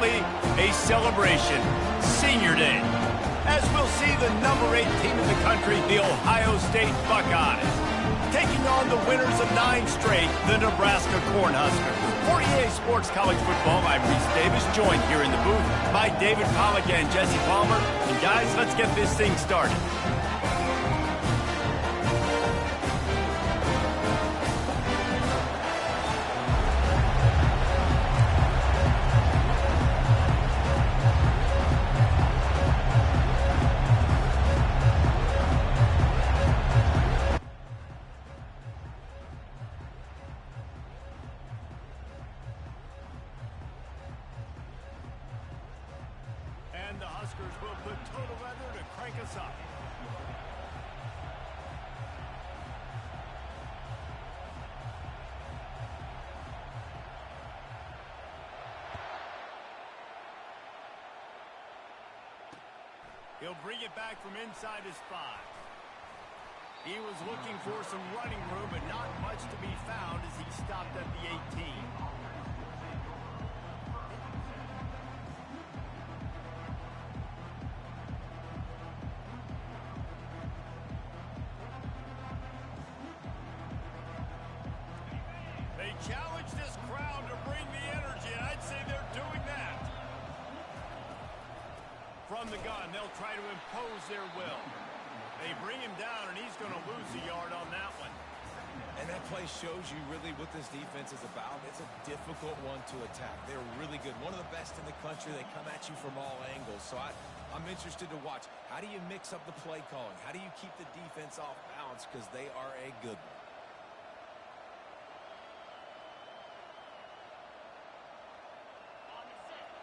definitely a celebration. Senior Day. As we'll see the number 8 team in the country, the Ohio State Buckeyes, taking on the winners of 9 straight, the Nebraska Cornhuskers. For EA Sports College Football, I'm Reese Davis, joined here in the booth by David Pollack and Jesse Palmer. And guys, let's get this thing started. And the Huskers will put total weather to crank us up. He'll bring it back from inside his 5. He was looking for some running room, but not much to be found as he stopped at the 18. They challenge this crowd to bring the energy, and I'd say they're doing that. From the gun, they'll try to impose their will. They bring him down, and he's going to lose a yard on that one. And that play shows you really what this defense is about. It's a difficult one to attack. They're really good. One of the best in the country. They come at you from all angles. So I'm interested to watch. How do you mix up the play calling? How do you keep the defense off balance? Because they are a good one.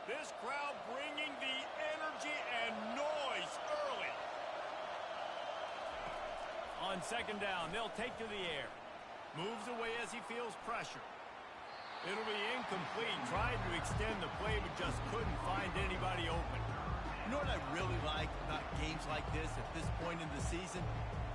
This crowd bringing the energy and noise early. On second down, they'll take to the air. Moves away as he feels pressure. It'll be incomplete. Tried to extend the play, but just couldn't find anybody open. You know what I really like about games like this at this point in the season?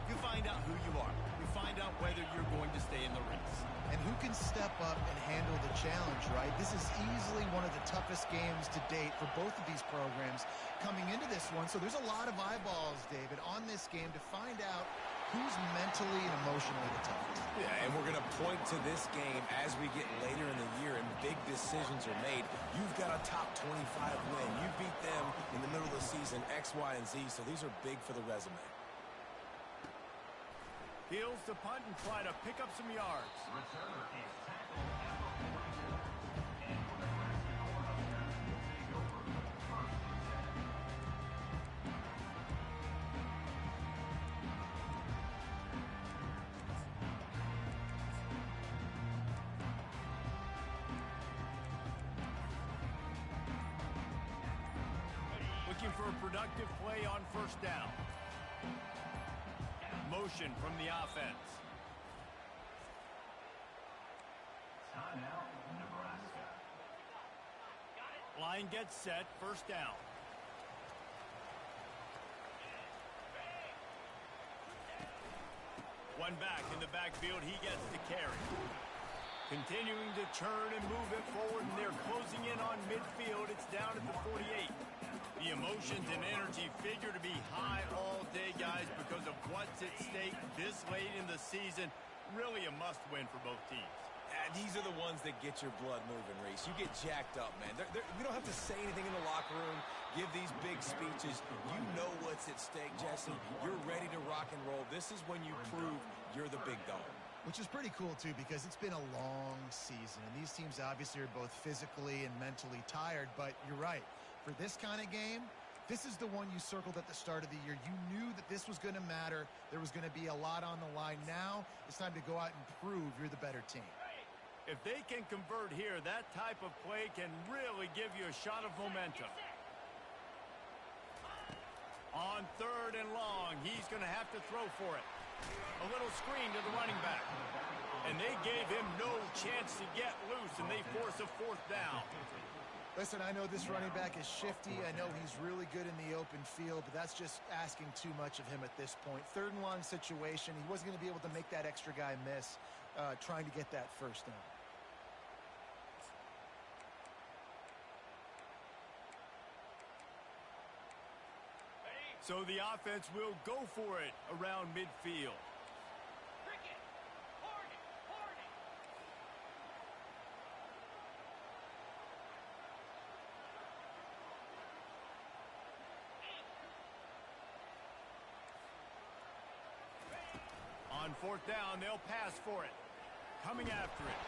You find out who you are. You find out whether you're going to stay in the race. And who can step up and handle the challenge, right? This is easily one of the toughest games to date for both of these programs coming into this one. So there's a lot of eyeballs, David, on this game to find out who's mentally and emotionally the toughest. Yeah, and we're going to point to this game as we get later in the year and big decisions are made. You've got a top 25 win. You beat them in the middle of the season, X, Y, and Z, so these are big for the resume. Heels to punt and try to pick up some yards. Looking for a productive play on first down. Motion from the offense. Nebraska. Line gets set, first down. One back in the backfield, he gets the carry. Continuing to turn and move it forward, and they're closing in on midfield. It's down at the 48. The emotions and energy figure to be high all day, guys, because of what's at stake this late in the season. Really a must-win for both teams. These are the ones that get your blood moving, Reese. You get jacked up, man. You don't have to say anything in the locker room, give these big speeches. You know what's at stake, Jesse. You're ready to rock and roll. This is when you prove you're the big dog. Which is pretty cool, too, because it's been a long season. And these teams obviously are both physically and mentally tired, but you're right. For this kind of game, this is the one you circled at the start of the year. You knew that this was going to matter. There was going to be a lot on the line. Now it's time to go out and prove you're the better team. If they can convert here, that type of play can really give you a shot of momentum. On third and long, he's going to have to throw for it. A little screen to the running back. And they gave him no chance to get loose, and they force a fourth down. Listen, I know this running back is shifty. I know he's really good in the open field, but that's just asking too much of him at this point. Third and long situation. He wasn't going to be able to make that extra guy miss trying to get that first down. So the offense will go for it around midfield. On fourth down, they'll pass for it. Coming after it.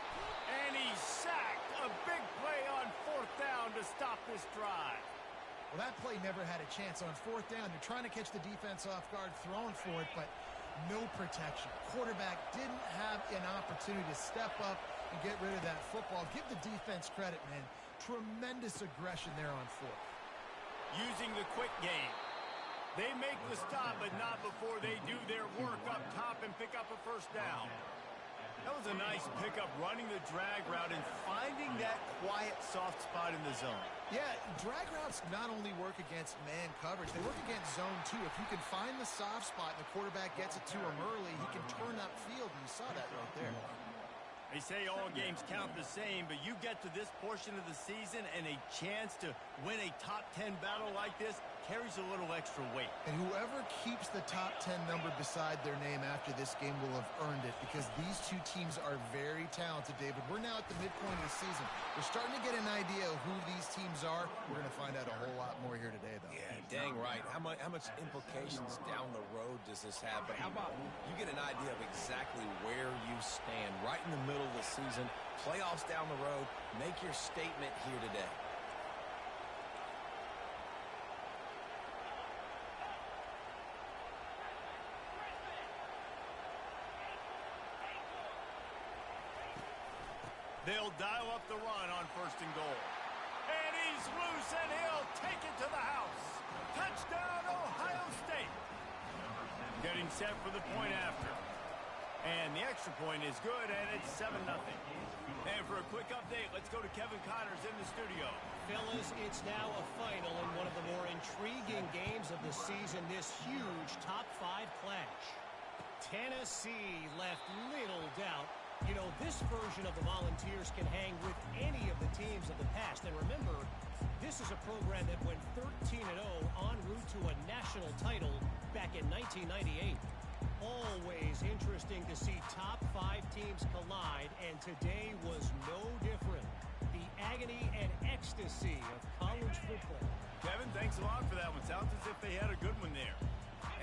And he's sacked. A big play on fourth down to stop this drive. Well, that play never had a chance. On fourth down, they're trying to catch the defense off guard, throwing for it, but no protection. Quarterback didn't have an opportunity to step up and get rid of that football. Give the defense credit, man. Tremendous aggression there on fourth. Using the quick game. They make the stop, but not before they do their work up top and pick up a first down. That was a nice pickup, running the drag route and finding that quiet, soft spot in the zone. Yeah, drag routes not only work against man coverage, they work against zone too. If you can find the soft spot and the quarterback gets it to him early, he can turn upfield, and you saw that right there. They say all games count the same, but you get to this portion of the season and a chance to win a top 10 battle like this carries a little extra weight. And whoever keeps the top 10 number beside their name after this game will have earned it, because these two teams are very talented, David. We're now at the midpoint of the season. We're starting to get an idea of who these teams are. We're going to find out a whole lot more here today, though. Yeah, dang right. How much implications down the road does this have? But how about you get an idea of exactly where you stand right in the middle of the season, playoffs down the road, make your statement here today. They'll dial up the run on first and goal. And he's loose, and he'll take it to the house. Touchdown, Ohio State. Getting set for the point after. And the extra point is good, and it's 7-0. And for a quick update, let's go to Kevin Connors in the studio. Fellas, it's now a final in one of the more intriguing games of the season, this huge top 5 clash. Tennessee left little doubt. You know, this version of the Volunteers can hang with any of the teams of the past. And remember, this is a program that went 13-0 en route to a national title back in 1998. Always interesting to see top 5 teams collide, and today was no different. The agony and ecstasy of college football. Kevin, thanks a lot for that one. Sounds as if they had a good one there.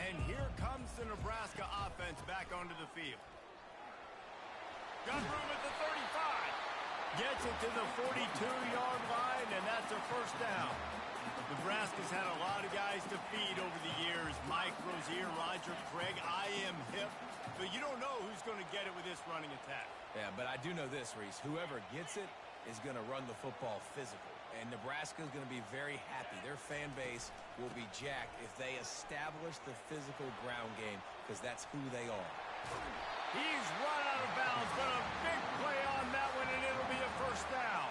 And here comes the Nebraska offense back onto the field. Got room at the 35. Gets it to the 42-yard line, and that's a first down. Nebraska's had a lot of guys to feed over the years. Mike Rozier, Roger Craig, I am hip. But you don't know who's going to get it with this running attack. Yeah, but I do know this, Reese. Whoever gets it is going to run the football physical. And Nebraska is going to be very happy. Their fan base will be jacked if they establish the physical ground game, because that's who they are. He's run out of bounds, but a big play on that one, and it'll be a first down.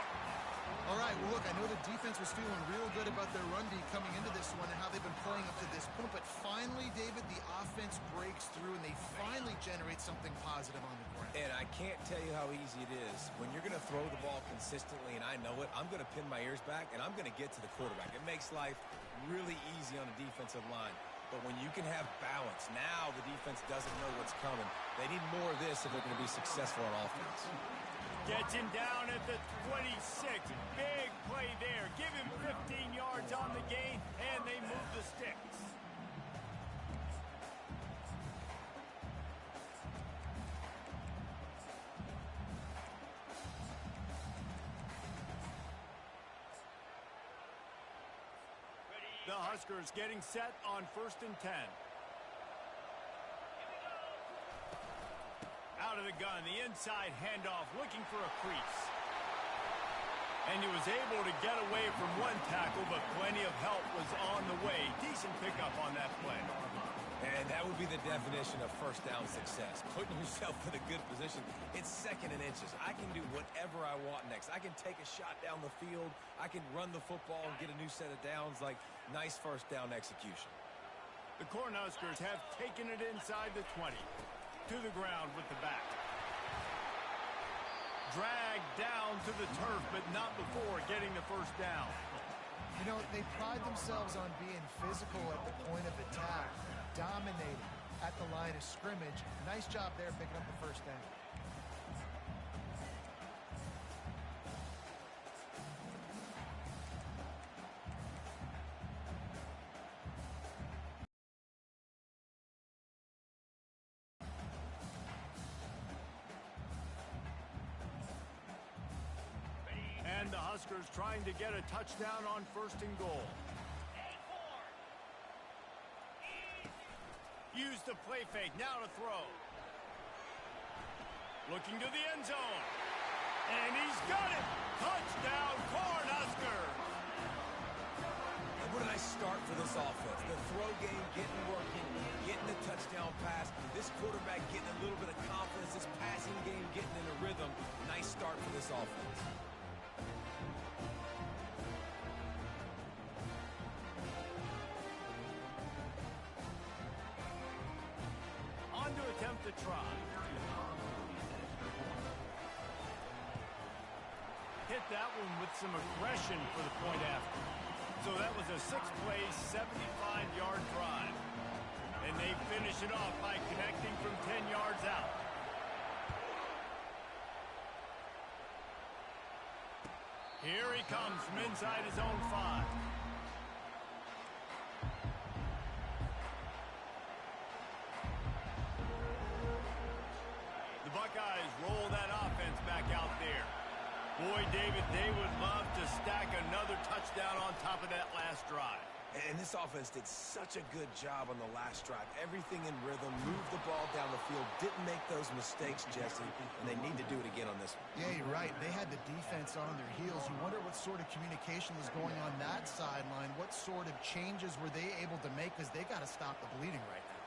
All right, well, look, I know the defense was feeling real good about their run D coming into this one and how they've been playing up to this point, but finally, David, the offense breaks through, and they finally generate something positive on the ground. And I can't tell you how easy it is. When you're going to throw the ball consistently, and I know it, I'm going to pin my ears back, and I'm going to get to the quarterback. It makes life really easy on the defensive line. But when you can have balance, now the defense doesn't know what's coming. They need more of this if they're going to be successful on offense. Gets him down at the 26. Big play there. Give him 15 yards on the gain, and they move the sticks. The Huskers getting set on first and 10. Out of the gun, the inside handoff, looking for a crease. And he was able to get away from one tackle, but plenty of help was on the way. Decent pickup on that play. And that would be the definition of first down success. Putting yourself in a good position. It's second and inches. I can do whatever I want next. I can take a shot down the field. I can run the football and get a new set of downs. Like, nice first down execution. The Cornhuskers have taken it inside the 20. To the ground with the back. Dragged down to the turf, but not before getting the first down. You know, they pride themselves on being physical at the point of attack, dominating at the line of scrimmage. Nice job there picking up the first down. And the Huskers trying to get a touchdown on 1st and goal. Use the play fake, now to throw. Looking to the end zone. And he's got it! Touchdown, Cornhuskers! And what a nice start for this offense. The throw game getting working, getting the touchdown pass. This quarterback getting a little bit of confidence. This passing game getting in a rhythm. Nice start for this offense. Attempt to try. Hit that one with some aggression for the point after. So that was a 6-play, 75-yard drive. And they finish it off by connecting from 10 yards out. Here he comes from inside his own 5. Roll that offense back out there. Boy, David, they would love to stack another touchdown on top of that last drive. And this offense did such a good job on the last drive. Everything in rhythm, moved the ball down the field, didn't make those mistakes, Jesse, and they need to do it again on this one. Yeah, you're right. They had the defense on their heels. You wonder what sort of communication was going on that sideline. What sort of changes were they able to make, because they got to stop the bleeding right now.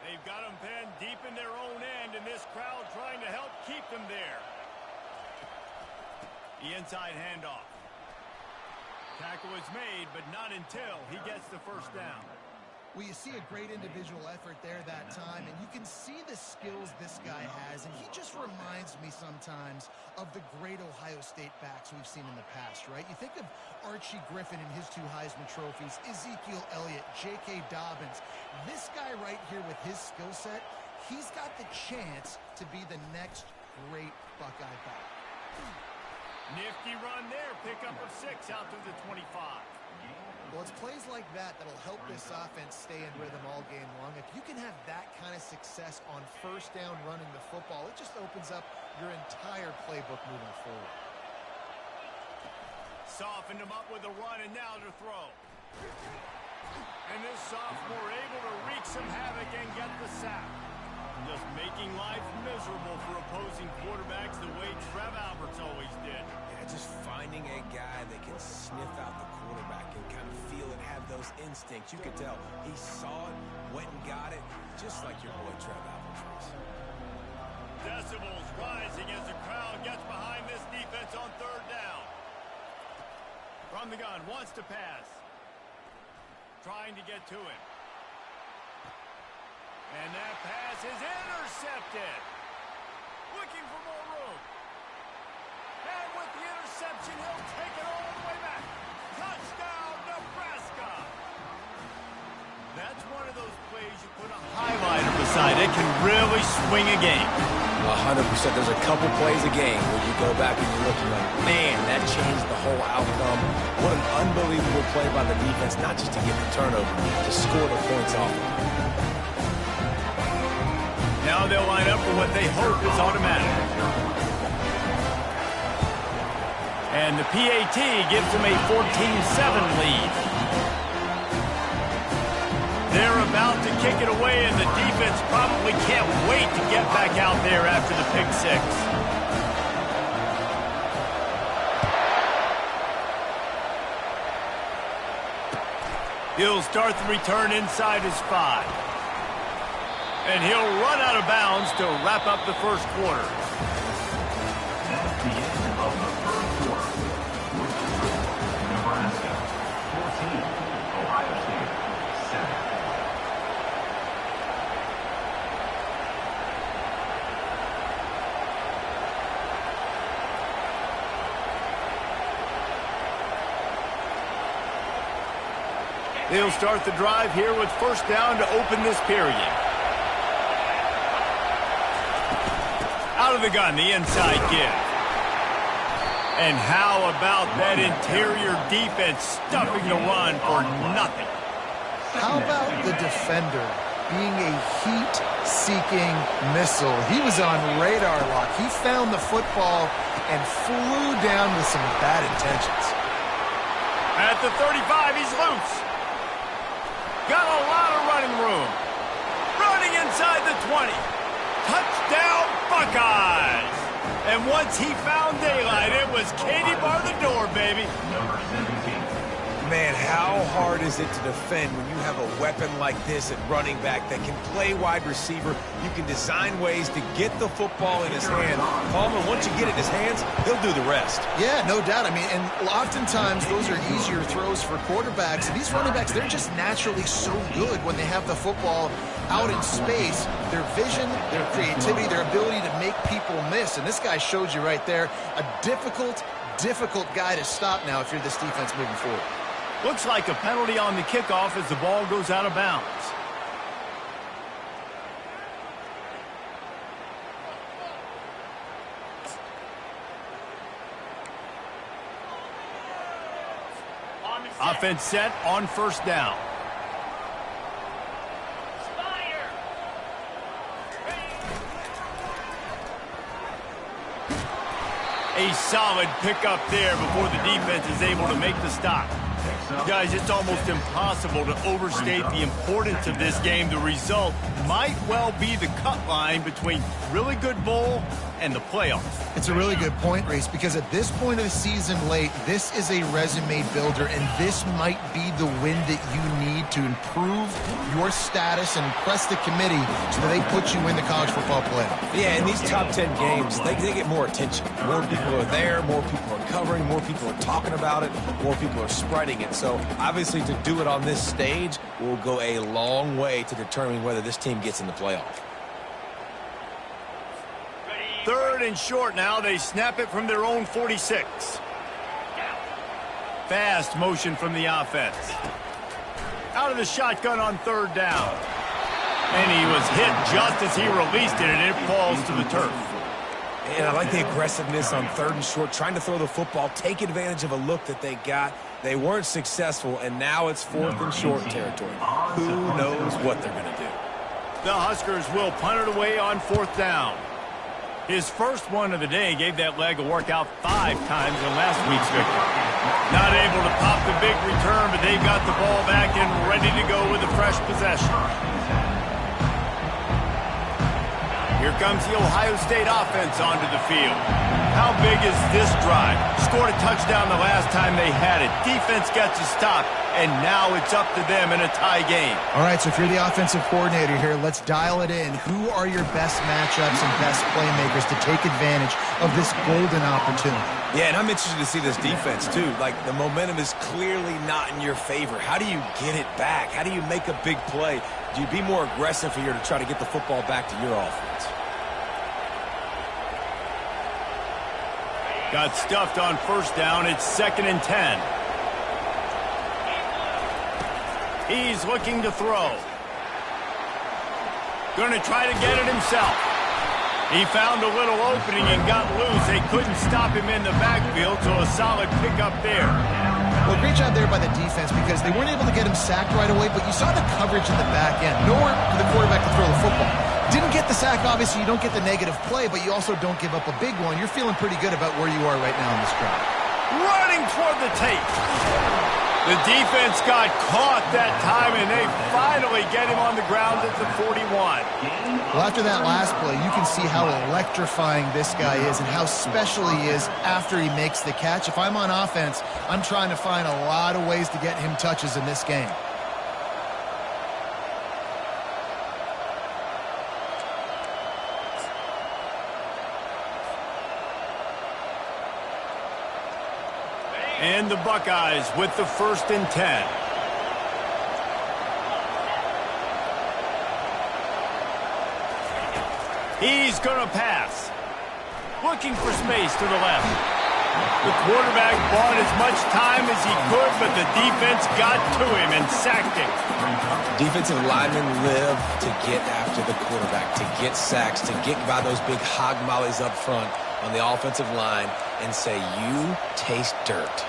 They've got them pinned deep in their own end, and this crowd trying to help keep them there. The inside handoff. Tackle is made, but not until he gets the first down. Well, you see a great individual effort there that time, and you can see the skills this guy has, and he just reminds me sometimes of the great Ohio State backs we've seen in the past, right? You think of Archie Griffin and his 2 Heisman trophies, Ezekiel Elliott, J.K. Dobbins. This guy right here with his skill set, he's got the chance to be the next great Buckeye back. Nifty run there, pickup of 6 out to the 25. Well, it's plays like that that'll help this offense stay in rhythm all game long. If you can have that kind of success on 1st down running the football, it just opens up your entire playbook moving forward. Softened him up with a run, and now to throw. And this sophomore able to wreak some havoc and get the sack. Just making life miserable for opposing quarterbacks the way Trev Alberts always did. Yeah, just finding a guy that can sniff out the quarterback and kind of feel it, have those instincts. You could tell he saw it, went and got it, just like your boy Trev Alberts was. Decibels rising as the crowd gets behind this defense on 3rd down. From the gun, wants to pass. Trying to get to it. And that pass is intercepted. Looking for more room. And with the interception, he'll take it all the way back. Touchdown, Nebraska. That's one of those plays you put a highlighter beside. It can really swing a game. 100%. There's a couple plays a game where you go back and you're looking like, man, that changed the whole outcome. What an unbelievable play by the defense, not just to get the turnover, to score the points off. Now they'll line up for what they hope is automatic. And the PAT gives them a 14-7 lead. They're about to kick it away, and the defense probably can't wait to get back out there after the pick 6. He'll start the return inside his 5. And he'll run out of bounds to wrap up the first quarter. That's the end of the first quarter. With Nebraska 14, Ohio State 7. They'll start the drive here with first down to open this period. Out of the gun, the inside give. And how about that interior defense stuffing the run for nothing? How about the defender being a heat-seeking missile? He was on radar lock. He found the football and flew down with some bad intentions. At the 35, he's loose. Got a lot of running room. Running inside the 20. Touchdown, Buckeyes! And once he found daylight, it was Katie bar the door, baby. Number 17. Man, how hard is it to defend when you have a weapon like this at running back that can play wide receiver? You can design ways to get the football in his hand. Palmer, once you get it in his hands, he'll do the rest. Yeah, no doubt. I mean, and oftentimes those are easier throws for quarterbacks. And these running backs, they're just naturally so good when they have the football out in space. Their vision, their creativity, their ability to make people miss. And this guy showed you right there, a difficult guy to stop now if you're this defense moving forward. Looks like a penalty on the kickoff as the ball goes out of bounds. Offense set on first down. A solid pickup there before the defense is able to make the stop. Guys, it's almost impossible to overstate the importance of this game. The result might well be the cut line between really good bowl and the playoffs. It's a really good point, Reese, because at this point of the season late, this is a resume builder, and this might be the win that you need to improve your status and impress the committee so that they put you in the college football playoff. Yeah, in these top 10 games, they get more attention. More people are there, more people are covering, more people are talking about it, more people are spreading it. So obviously to do it on this stage will go a long way to determining whether this team gets in the playoff. Third and short now. They snap it from their own 46. Fast motion from the offense. Out of the shotgun on third down. And he was hit just as he released it, and it falls to the turf. And I like the aggressiveness on third and short, trying to throw the football, take advantage of a look that they got. They weren't successful, and now it's fourth and short territory. Who knows what they're going to do? The Huskers will punt it away on fourth down. His first one of the day gave that leg a workout 5 times in last week's victory. Not able to pop the big return, but they've got the ball back and ready to go with a fresh possession. Here comes the Ohio State offense onto the field. How big is this drive? Scored a touchdown the last time they had it. Defense gets a stop, and now it's up to them in a tie game. All right, so if you're the offensive coordinator here, let's dial it in. Who are your best matchups and best playmakers to take advantage of this golden opportunity? Yeah, and I'm interested to see this defense, too. Like, the momentum is clearly not in your favor. How do you get it back? How do you make a big play? Do you be more aggressive here to try to get the football back to your offense? Got stuffed on first down. It's 2nd and 10. He's looking to throw. Going to try to get it himself. He found a little opening and got loose. They couldn't stop him in the backfield, so a solid pickup there. Well, great job there by the defense because they weren't able to get him sacked right away, but you saw the coverage in the back end. Nowhere for the quarterback to throw the football. Didn't get the sack, obviously. You don't get the negative play, but you also don't give up a big one. You're feeling pretty good about where you are right now in this drive. Running toward the tape. The defense got caught that time, and they finally get him on the ground at the 41. Well, after that last play, you can see how electrifying this guy is and how special he is after he makes the catch. If I'm on offense, I'm trying to find a lot of ways to get him touches in this game. And the Buckeyes with the 1st and 10. He's going to pass. Looking for space to the left. The quarterback bought as much time as he could, but the defense got to him and sacked him. Defensive linemen live to get after the quarterback, to get sacks, to get by those big hog mollies up front on the offensive line and say, you taste dirt.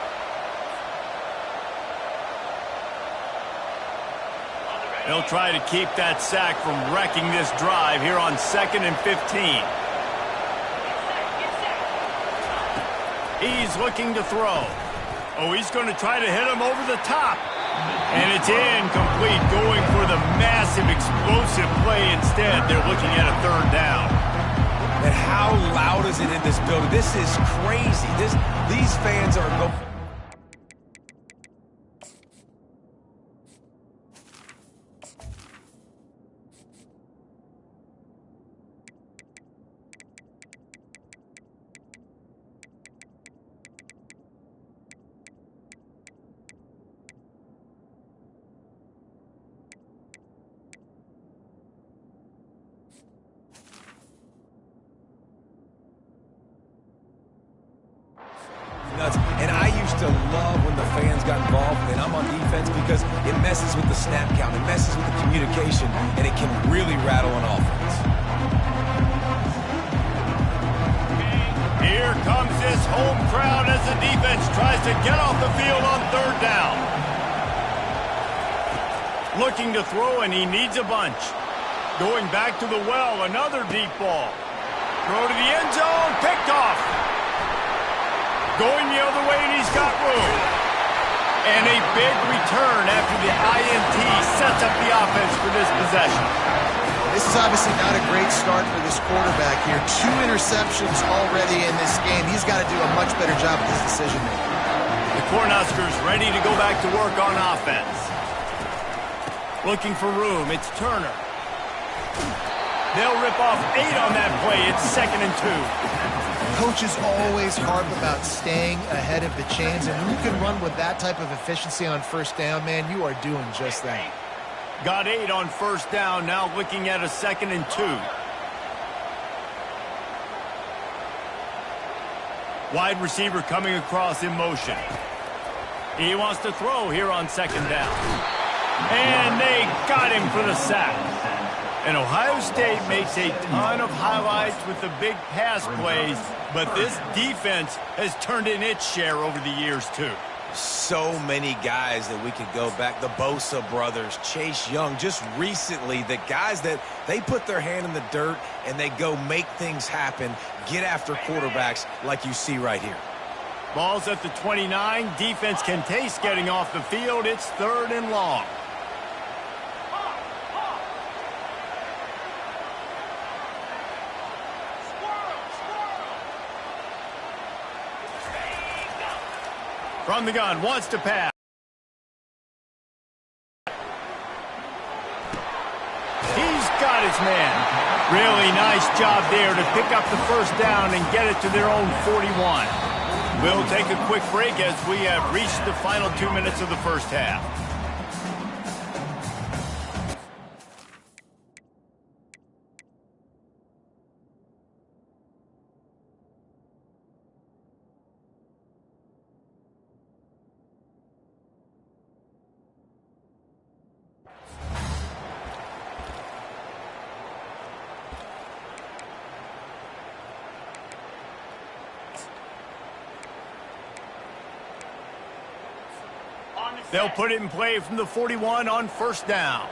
They'll try to keep that sack from wrecking this drive here on 2nd and 15. He's looking to throw. Oh, he's going to try to hit him over the top. And it's incomplete, going for the massive explosive play instead. They're looking at a 3rd down. And how loud is it in this building? This is crazy. These fans are going. Nuts. And I used to love when the fans got involved, and I'm on defense because it messes with the snap count, it messes with the communication, and it can really rattle an offense. Here comes this home crowd as the defense tries to get off the field on 3rd down. Looking to throw, and he needs a bunch. Going back to the well, another deep ball. Throw to the end zone, picked off. Going the other way, and he's got room. And a big return after the INT sets up the offense for this possession. This is obviously not a great start for this quarterback here. 2 interceptions already in this game. He's got to do a much better job with his decision-making. The Cornhuskers ready to go back to work on offense. Looking for room, it's Turner. They'll rip off 8 on that play. It's 2nd and 2. Coaches always harp about staying ahead of the chains, and when you can run with that type of efficiency on 1st down, man, you are doing just that. Got 8 on 1st down, now looking at a 2nd and 2. Wide receiver coming across in motion. He wants to throw here on 2nd down. And they got him for the sack. And Ohio State makes a ton of highlights with the big pass plays, but this defense has turned in its share over the years, too. So many guys that we could go back. The Bosa brothers, Chase Young, just recently, the guys that they put their hand in the dirt and they go make things happen, get after quarterbacks like you see right here. Ball's at the 29. Defense can taste getting off the field. It's 3rd and long. From the gun, wants to pass. He's got his man. Really nice job there to pick up the 1st down and get it to their own 41. We'll take a quick break as we have reached the final 2 minutes of the 1st half. They'll put it in play from the 41 on 1st down.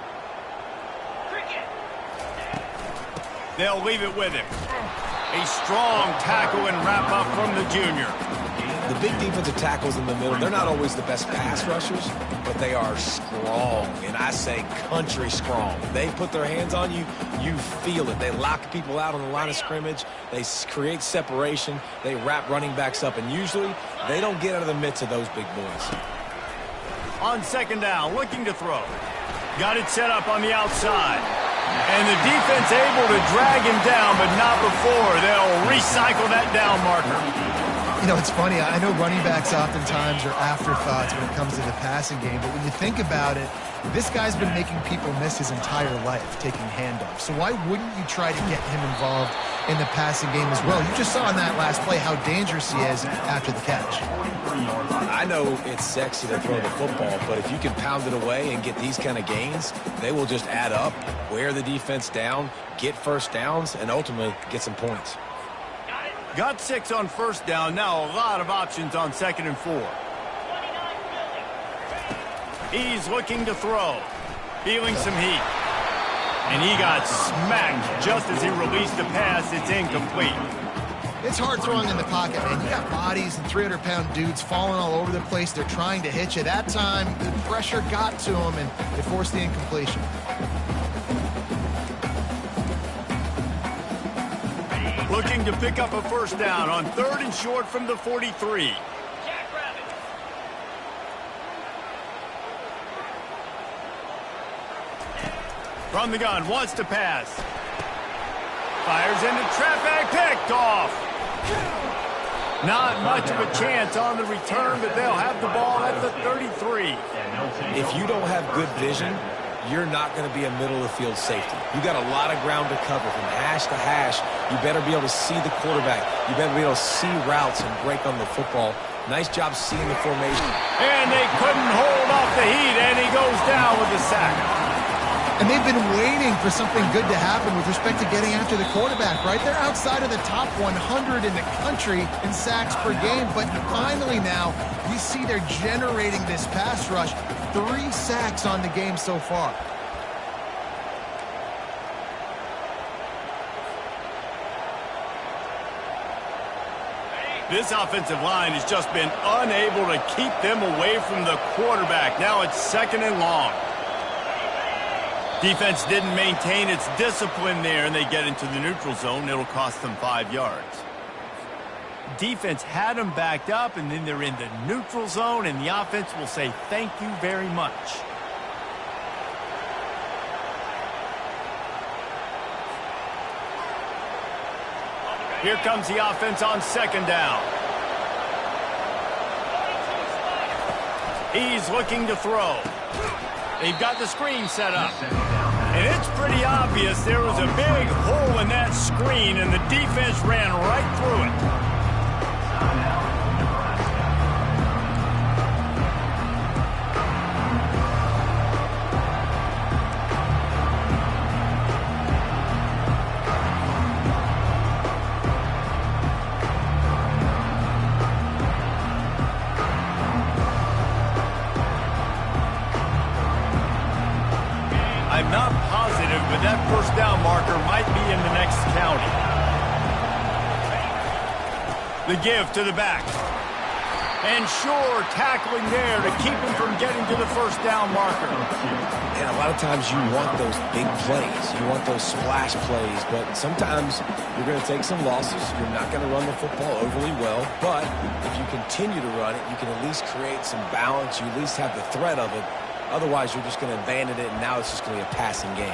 They'll leave it with him. A strong tackle and wrap up from the junior. The big defensive tackles in the middle, they're not always the best pass rushers, but they are strong, and I say country strong. They put their hands on you, you feel it. They lock people out on the line of scrimmage. They create separation. They wrap running backs up, and usually they don't get out of the midst of those big boys. On 2nd down, looking to throw. Got it set up on the outside. And the defense able to drag him down, but not before. They'll recycle that down marker. You know, it's funny. I know running backs oftentimes are afterthoughts when it comes to the passing game, but when you think about it, this guy's been making people miss his entire life taking handoffs. So why wouldn't you try to get him involved in the passing game as well? You just saw in that last play how dangerous he is after the catch. I know it's sexy to throw the football, but if you can pound it away and get these kind of gains, they will just add up, wear the defense down, get first downs, and ultimately get some points. Got 6 on first down. Now a lot of options on 2nd and 4. He's looking to throw. Feeling some heat. And he got smacked just as he released the pass. It's incomplete. It's hard throwing in the pocket, man. You got bodies and 300-pound dudes falling all over the place. They're trying to hit you. That time, the pressure got to him, and it forced the incompletion. Looking to pick up a first down on 3rd and short from the 43. From the gun, wants to pass. Fires into traffic, picked off. Not much of a chance on the return, but they'll have the ball at the 33. If you don't have good vision, you're not going to be a middle-of-the-field safety. You got a lot of ground to cover from hash to hash. You better be able to see the quarterback. You better be able to see routes and break on the football. Nice job seeing the formation. And they couldn't hold off the heat, and he goes down with a sack. And they've been waiting for something good to happen with respect to getting after the quarterback, right? They're outside of the top 100 in the country in sacks per game, but finally now you see they're generating this pass rush. 3 sacks on the game so far. This offensive line has just been unable to keep them away from the quarterback. Now it's 2nd and long. Defense didn't maintain its discipline there, and they get into the neutral zone. It'll cost them 5 yards. Defense had them backed up, and then they're in the neutral zone, and the offense will say thank you very much. Here comes the offense on 2nd down. He's looking to throw. They've got the screen set up. And it's pretty obvious there was a big hole in that screen, and the defense ran right through it. I'm not positive, but that first down marker might be in the next county. The give to the back. And sure, tackling there to keep him from getting to the first down marker. And a lot of times you want those big plays. You want those splash plays, but sometimes you're going to take some losses. You're not going to run the football overly well, but if you continue to run it, you can at least create some balance. You at least have the threat of it. Otherwise, you're just going to abandon it, and now it's just going to be a passing game.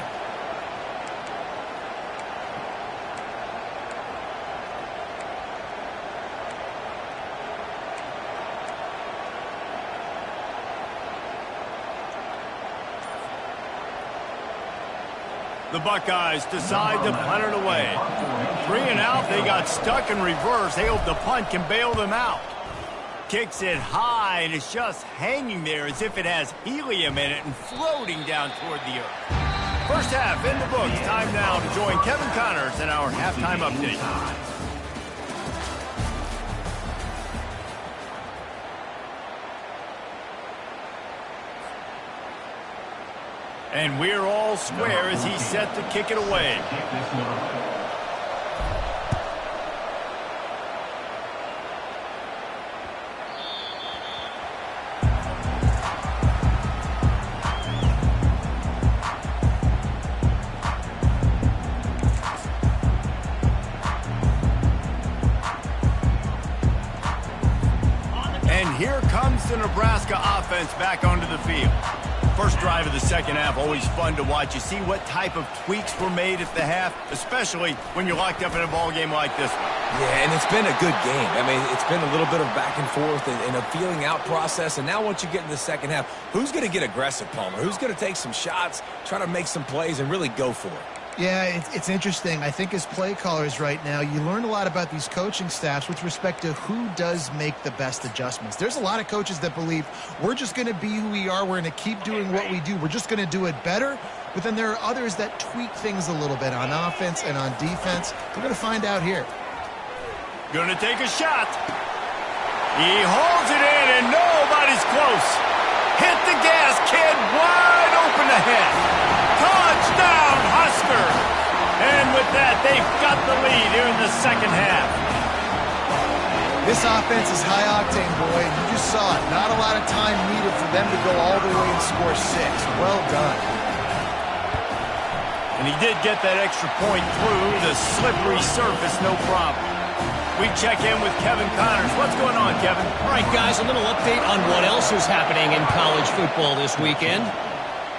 The Buckeyes decide to punt it away. 3 and out, they got stuck in reverse. They hope the punt can bail them out. Kicks it high, and it's just hanging there as if it has helium in it and floating down toward the earth. First half in the books. Time now to join Kevin Connors in our halftime update. And we're all square as he's set to kick it away. And here comes the Nebraska offense back onto the field. First drive of the second half, always fun to watch. You see what type of tweaks were made at the half, especially when you're locked up in a ball game like this one. Yeah, and it's been a good game. I mean, it's been a little bit of back and forth and a feeling out process. And now once you get in the second half, who's going to get aggressive, Palmer? Who's going to take some shots, try to make some plays, and really go for it? Yeah, it's interesting. I think as play callers right now, you learn a lot about these coaching staffs with respect to who does make the best adjustments. There's a lot of coaches that believe we're just going to be who we are. We're going to keep doing what we do. We're just going to do it better. But then there are others that tweak things a little bit on offense and on defense. We're going to find out here. Going to take a shot. He holds it in, and nobody's close. Hit the gas, kid. Wide open ahead. Touchdown, Husker! And with that, they've got the lead here in the second half. This offense is high octane, boy. You just saw it. Not a lot of time needed for them to go all the way and score 6. Well done. And he did get that extra point through the slippery surface, no problem. We check in with Kevin Connors. What's going on, Kevin? All right, guys, a little update on what else is happening in college football this weekend.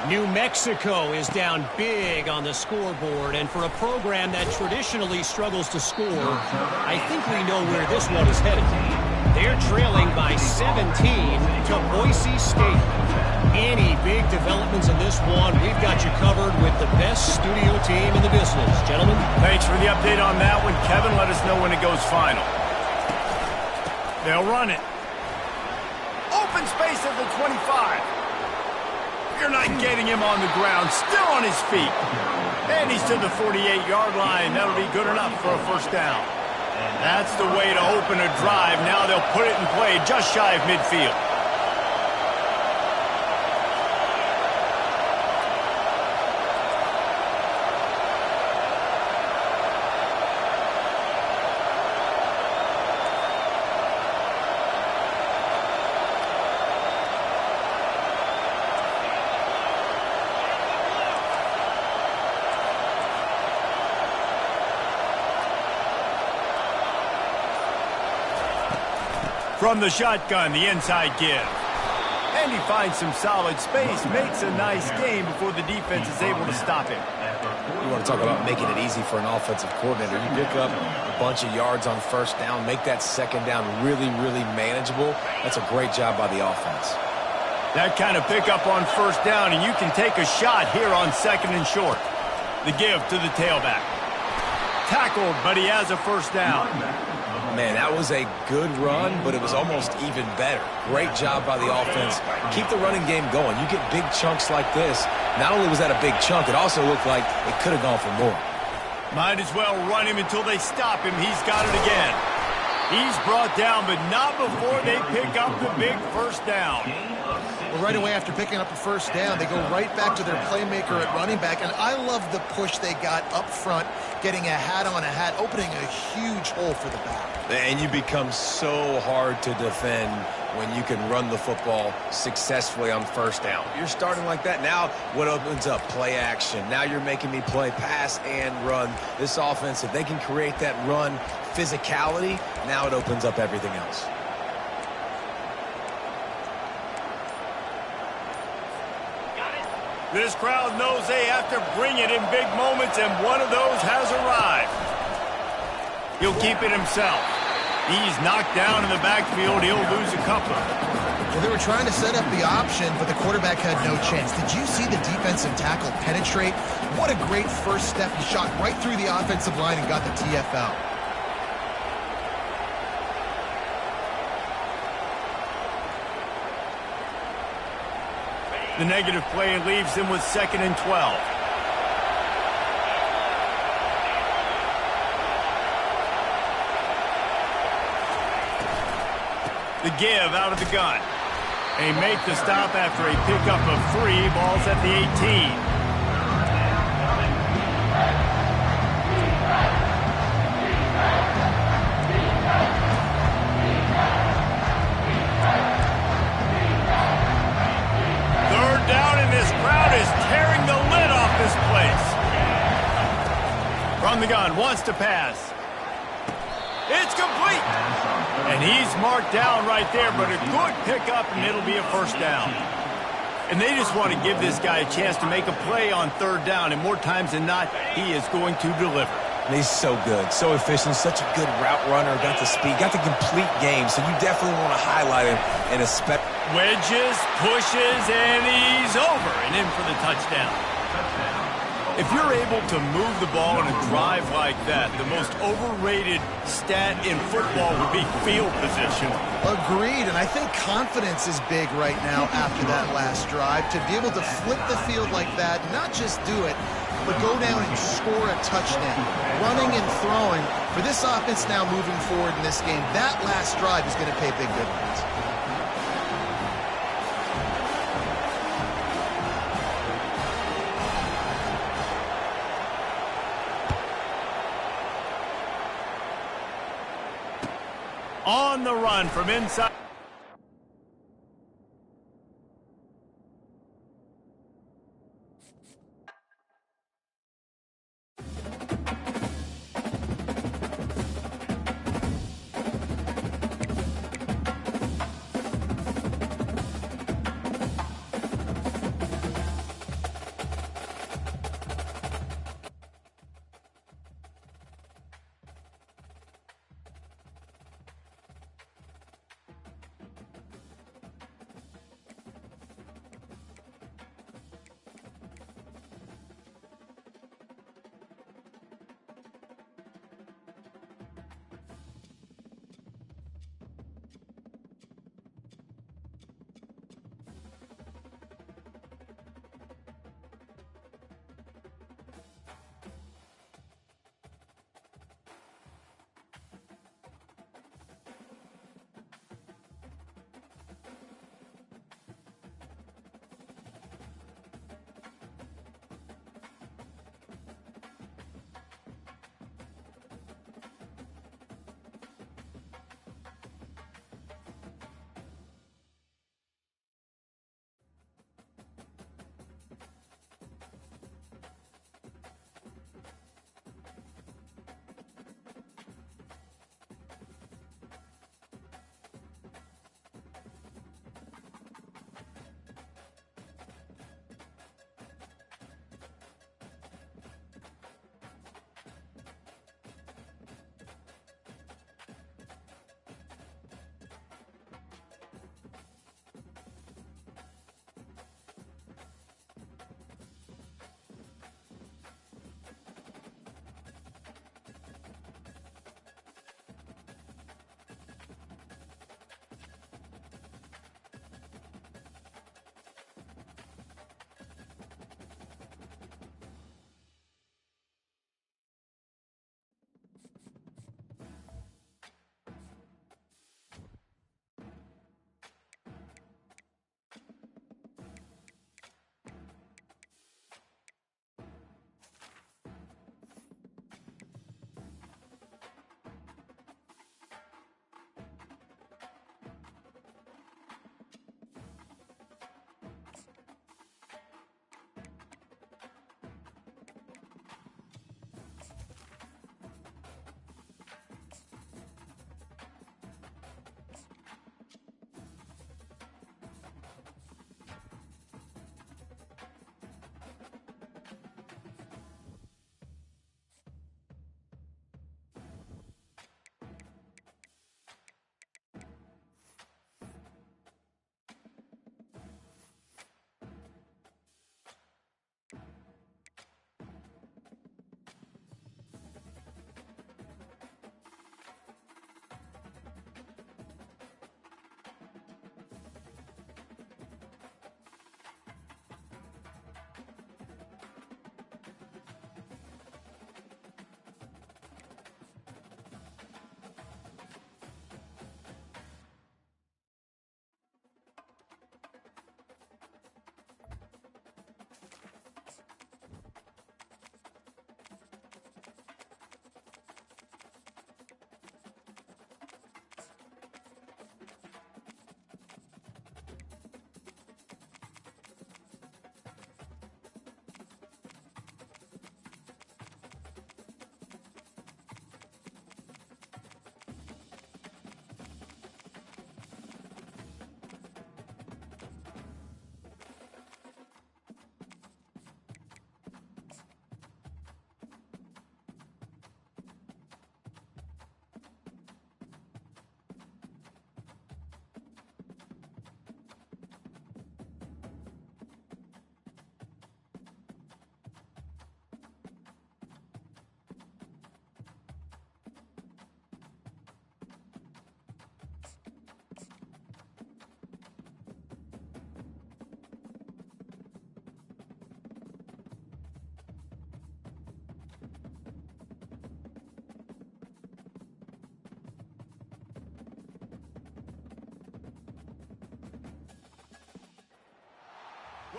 New Mexico is down big on the scoreboard, and for a program that traditionally struggles to score, I think we know where this one is headed. They're trailing by 17 to Boise State. Any big developments in this one, we've got you covered with the best studio team in the business. Gentlemen. Thanks for the update on that one. Kevin, let us know when it goes final. They'll run it. Open space at the 25. You're not getting him on the ground. Still on his feet. And he's to the 48-yard line. That'll be good enough for a first down. That's the way to open a drive. Now they'll put it in play just shy of midfield. From the shotgun, the inside give. And he finds some solid space, makes a nice game before the defense is able to stop him. You want to talk about making it easy for an offensive coordinator. You pick up a bunch of yards on first down, make that second down really, really manageable. That's a great job by the offense. That kind of pickup on first down, and you can take a shot here on second and short. The give to the tailback. Tackled, but he has a first down. Man, that was a good run, but it was almost even better. Great job by the offense. Keep the running game going. You get big chunks like this. Not only was that a big chunk, it also looked like it could have gone for more. Might as well run him until they stop him. He's got it again. He's brought down, but not before they pick up the big first down. Well, right away after picking up a first down, they go right back to their playmaker at running back. And I love the push they got up front, getting a hat on a hat, opening a huge hole for the back. And you become so hard to defend when you can run the football successfully on first down. You're starting like that. Now what opens up? Play action. Now you're making me play pass and run. This offense, if they can create that run physicality, now it opens up everything else. This crowd knows they have to bring it in big moments, and one of those has arrived. He'll keep it himself. He's knocked down in the backfield. He'll lose a couple. Well, they were trying to set up the option, but the quarterback had no chance. Did you see the defensive tackle penetrate? What a great first step. He shot right through the offensive line and got the TFL. The negative play leaves him with 2nd and 12. The give out of the gun. They make the stop after a pickup of 3. Ball's at the 18. Third down, and this crowd is tearing the lid off this place. From the gun, wants to pass. It's complete. And he's marked down right there, but a good pickup, and it'll be a first down. And they just want to give this guy a chance to make a play on third down, and more times than not, he is going to deliver. And he's so good, so efficient, such a good route runner, got the speed, got the complete game, so you definitely want to highlight him and expect. Wedges, pushes, and he's over and in for the touchdown. If you're able to move the ball in a drive like that, the most overrated stat in football would be field position. Agreed, and I think confidence is big right now after that last drive. To be able to flip the field like that, not just do it, but go down and score a touchdown. Running and throwing, for this offense now moving forward in this game, that last drive is going to pay big dividends. On the run from inside.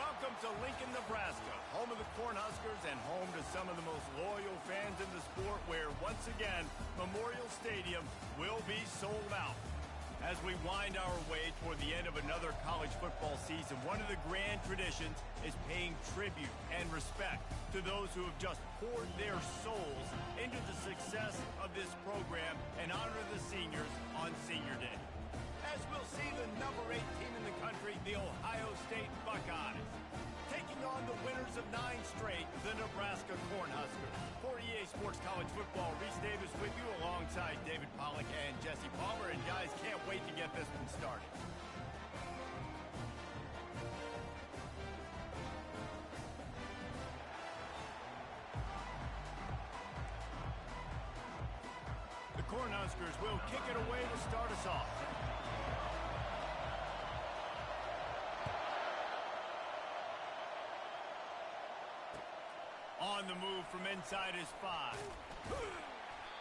Welcome to Lincoln, Nebraska, home of the Cornhuskers and home to some of the most loyal fans in the sport where, once again, Memorial Stadium will be sold out. As we wind our way toward the end of another college football season, one of the grand traditions is paying tribute and respect to those who have just poured their souls into the success of this program and honor the seniors on Senior Day. As we'll see the number 8 team in the country, the Ohio State Buckeyes, taking on the winners of 9 straight, the Nebraska Cornhuskers. For EA Sports College Football, Reese Davis with you alongside David Pollack and Jesse Palmer. And guys, can't wait to get this one started. The Cornhuskers will kick it away to start us off. On the move from inside his 5.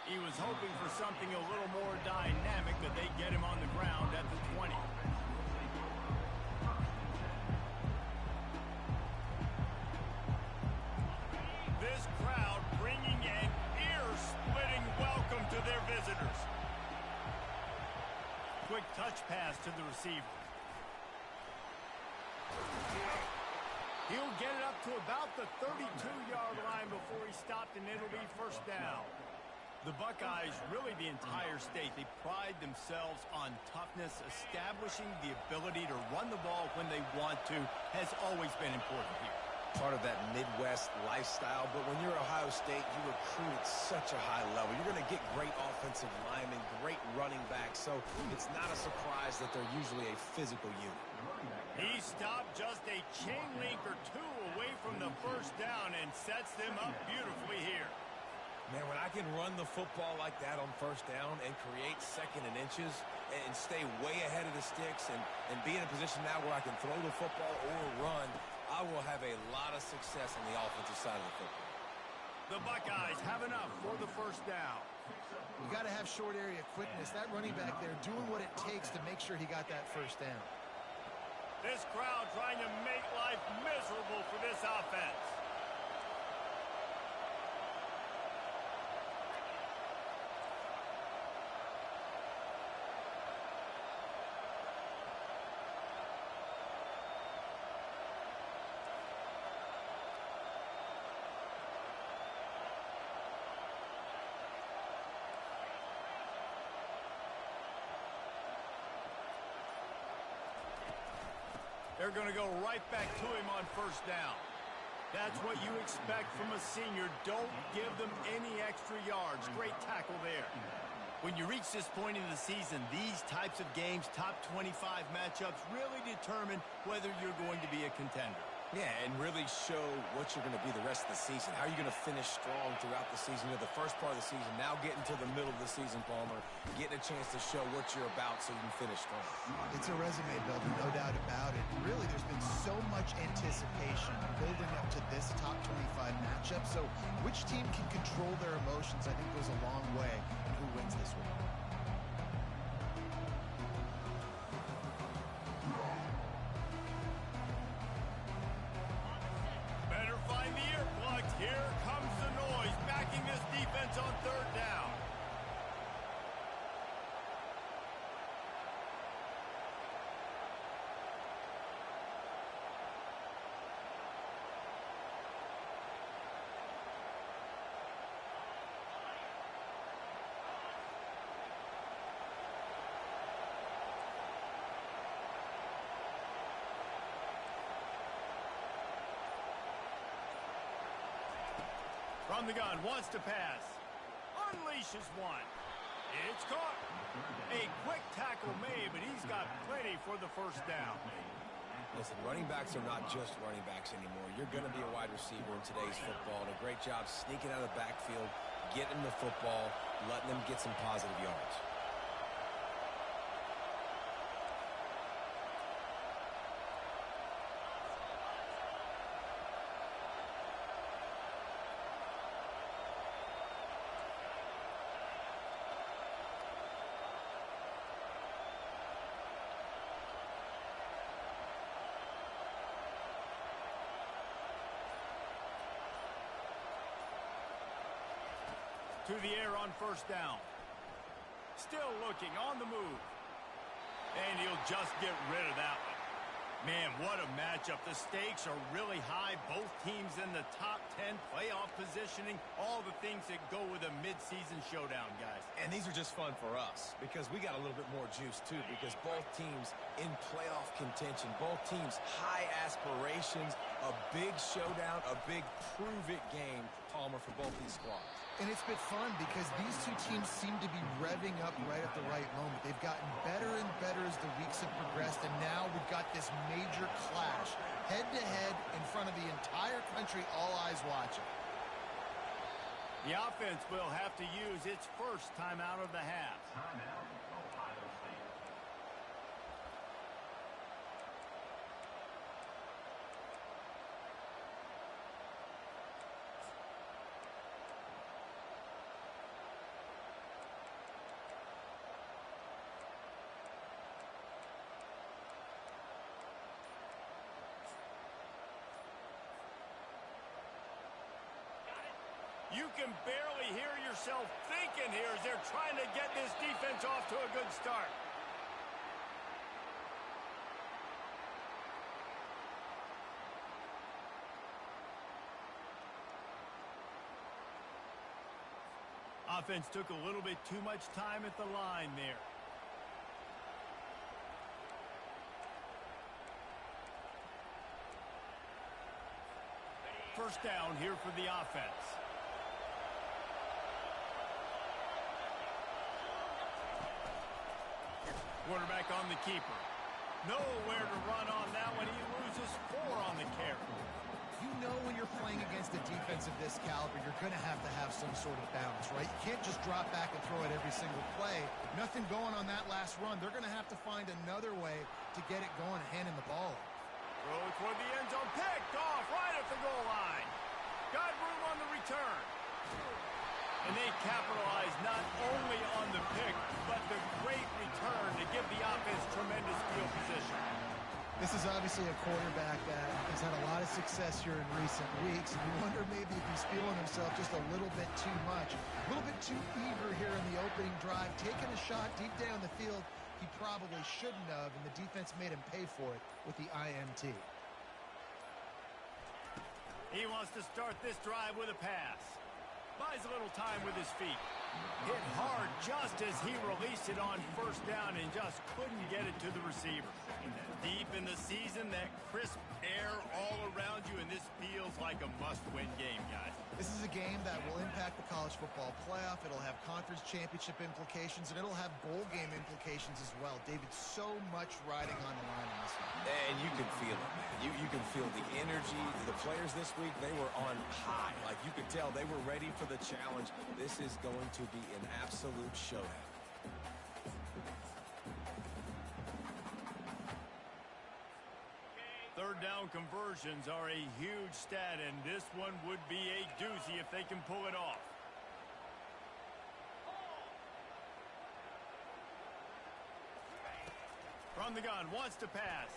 He was hoping for something a little more dynamic, but they get him on the ground at the 20. This crowd bringing an ear-splitting welcome to their visitors. Quick touch pass to the receiver. He'll get it up to about the 32-yard line before he stopped, and it'll be first down. The Buckeyes, really the entire state, they pride themselves on toughness. Establishing the ability to run the ball when they want to has always been important here. Part of that Midwest lifestyle, but when you're Ohio State, you recruit at such a high level. You're going to get great offensive linemen, great running backs, so it's not a surprise that they're usually a physical unit. He stopped just a chain link or 2 away from the first down and sets them up beautifully here. Man, when I can run the football like that on first down and create second and inches and stay way ahead of the sticks and be in a position now where I can throw the football or run, I will have a lot of success on the offensive side of the football. The Buckeyes have enough for the first down. You got to have short area quickness. That running back there doing what it takes to make sure he got that first down. This crowd trying to make life miserable for this offense. They're going to go right back to him on first down. That's what you expect from a senior. Don't give them any extra yards. Great tackle there. When you reach this point in the season, these types of games, top 25 matchups, really determine whether you're going to be a contender. Yeah, and really show what you're going to be the rest of the season. How are you going to finish strong throughout the season? The first part of the season, now getting to the middle of the season, Palmer, getting a chance to show what you're about so you can finish strong. It's a resume builder, no doubt about it. Really, there's been so much anticipation building up to this top 25 matchup. So which team can control their emotions, I think, goes a long way in who wins this one. Here comes the noise, backing this defense on third down. From the gun, wants to pass. Unleashes one. It's caught. A quick tackle made, but he's got plenty for the first down. Listen, running backs are not just running backs anymore. You're going to be a wide receiver in today's football. And a great job sneaking out of the backfield, getting the football, letting them get some positive yards. through the air on first down. Still looking on the move. And he'll just get rid of that one. Man, what a matchup. The stakes are really high. Both teams in the top 10, playoff positioning, all the things that go with a midseason showdown, guys. And these are just fun for us because we got a little bit more juice, too, because both teams in playoff contention, both teams high aspirations, a big showdown, a big prove-it game, Palmer, for both these squads. And it's been fun because these two teams seem to be revving up right at the right moment. They've gotten better and better as the weeks have progressed, and now we've got this major clash, head-to-head in front of the entire country, all eyes watching. The offense will have to use its first timeout of the half. Timeout, Ohio State. You can barely hear yourself thinking here as they're trying to get this defense off to a good start. Offense took a little bit too much time at the line there. First down here for the offense. Quarterback on the keeper. Nowhere to run on that one. He loses 4 on the carry. You know when you're playing against a defense of this caliber, you're going to have some sort of balance, right? You can't just drop back and throw it every single play. Nothing going on that last run. They're going to have to find another way to get it going and handing the ball. Throw toward the end zone. Picked off right at the goal line. Got room on the return. And they capitalize not only on the pick, but the great return to give the offense tremendous field position. This is obviously a quarterback that has had a lot of success here in recent weeks, and you wonder maybe if he's feeling himself just a little bit too much, a little bit too eager here in the opening drive, taking a shot deep down the field he probably shouldn't have, and the defense made him pay for it with the INT. He wants to start this drive with a pass. Buys a little time with his feet. Hit hard just as he released it on first down and just couldn't get it to the receiver. Deep in the season, that crisp air all around you, and this feels like a must-win game, guys. This is a game that will impact the college football playoff. It'll have conference championship implications, and it'll have bowl game implications as well. David, so much riding on the line in this one. And you can feel it, man. You can feel the energy. The players this week, they were on high. Like, you could tell they were ready for the challenge. This is going to be an absolute showdown. Third down conversions are a huge stat, and this one would be a doozy if they can pull it off. From the gun, wants to pass.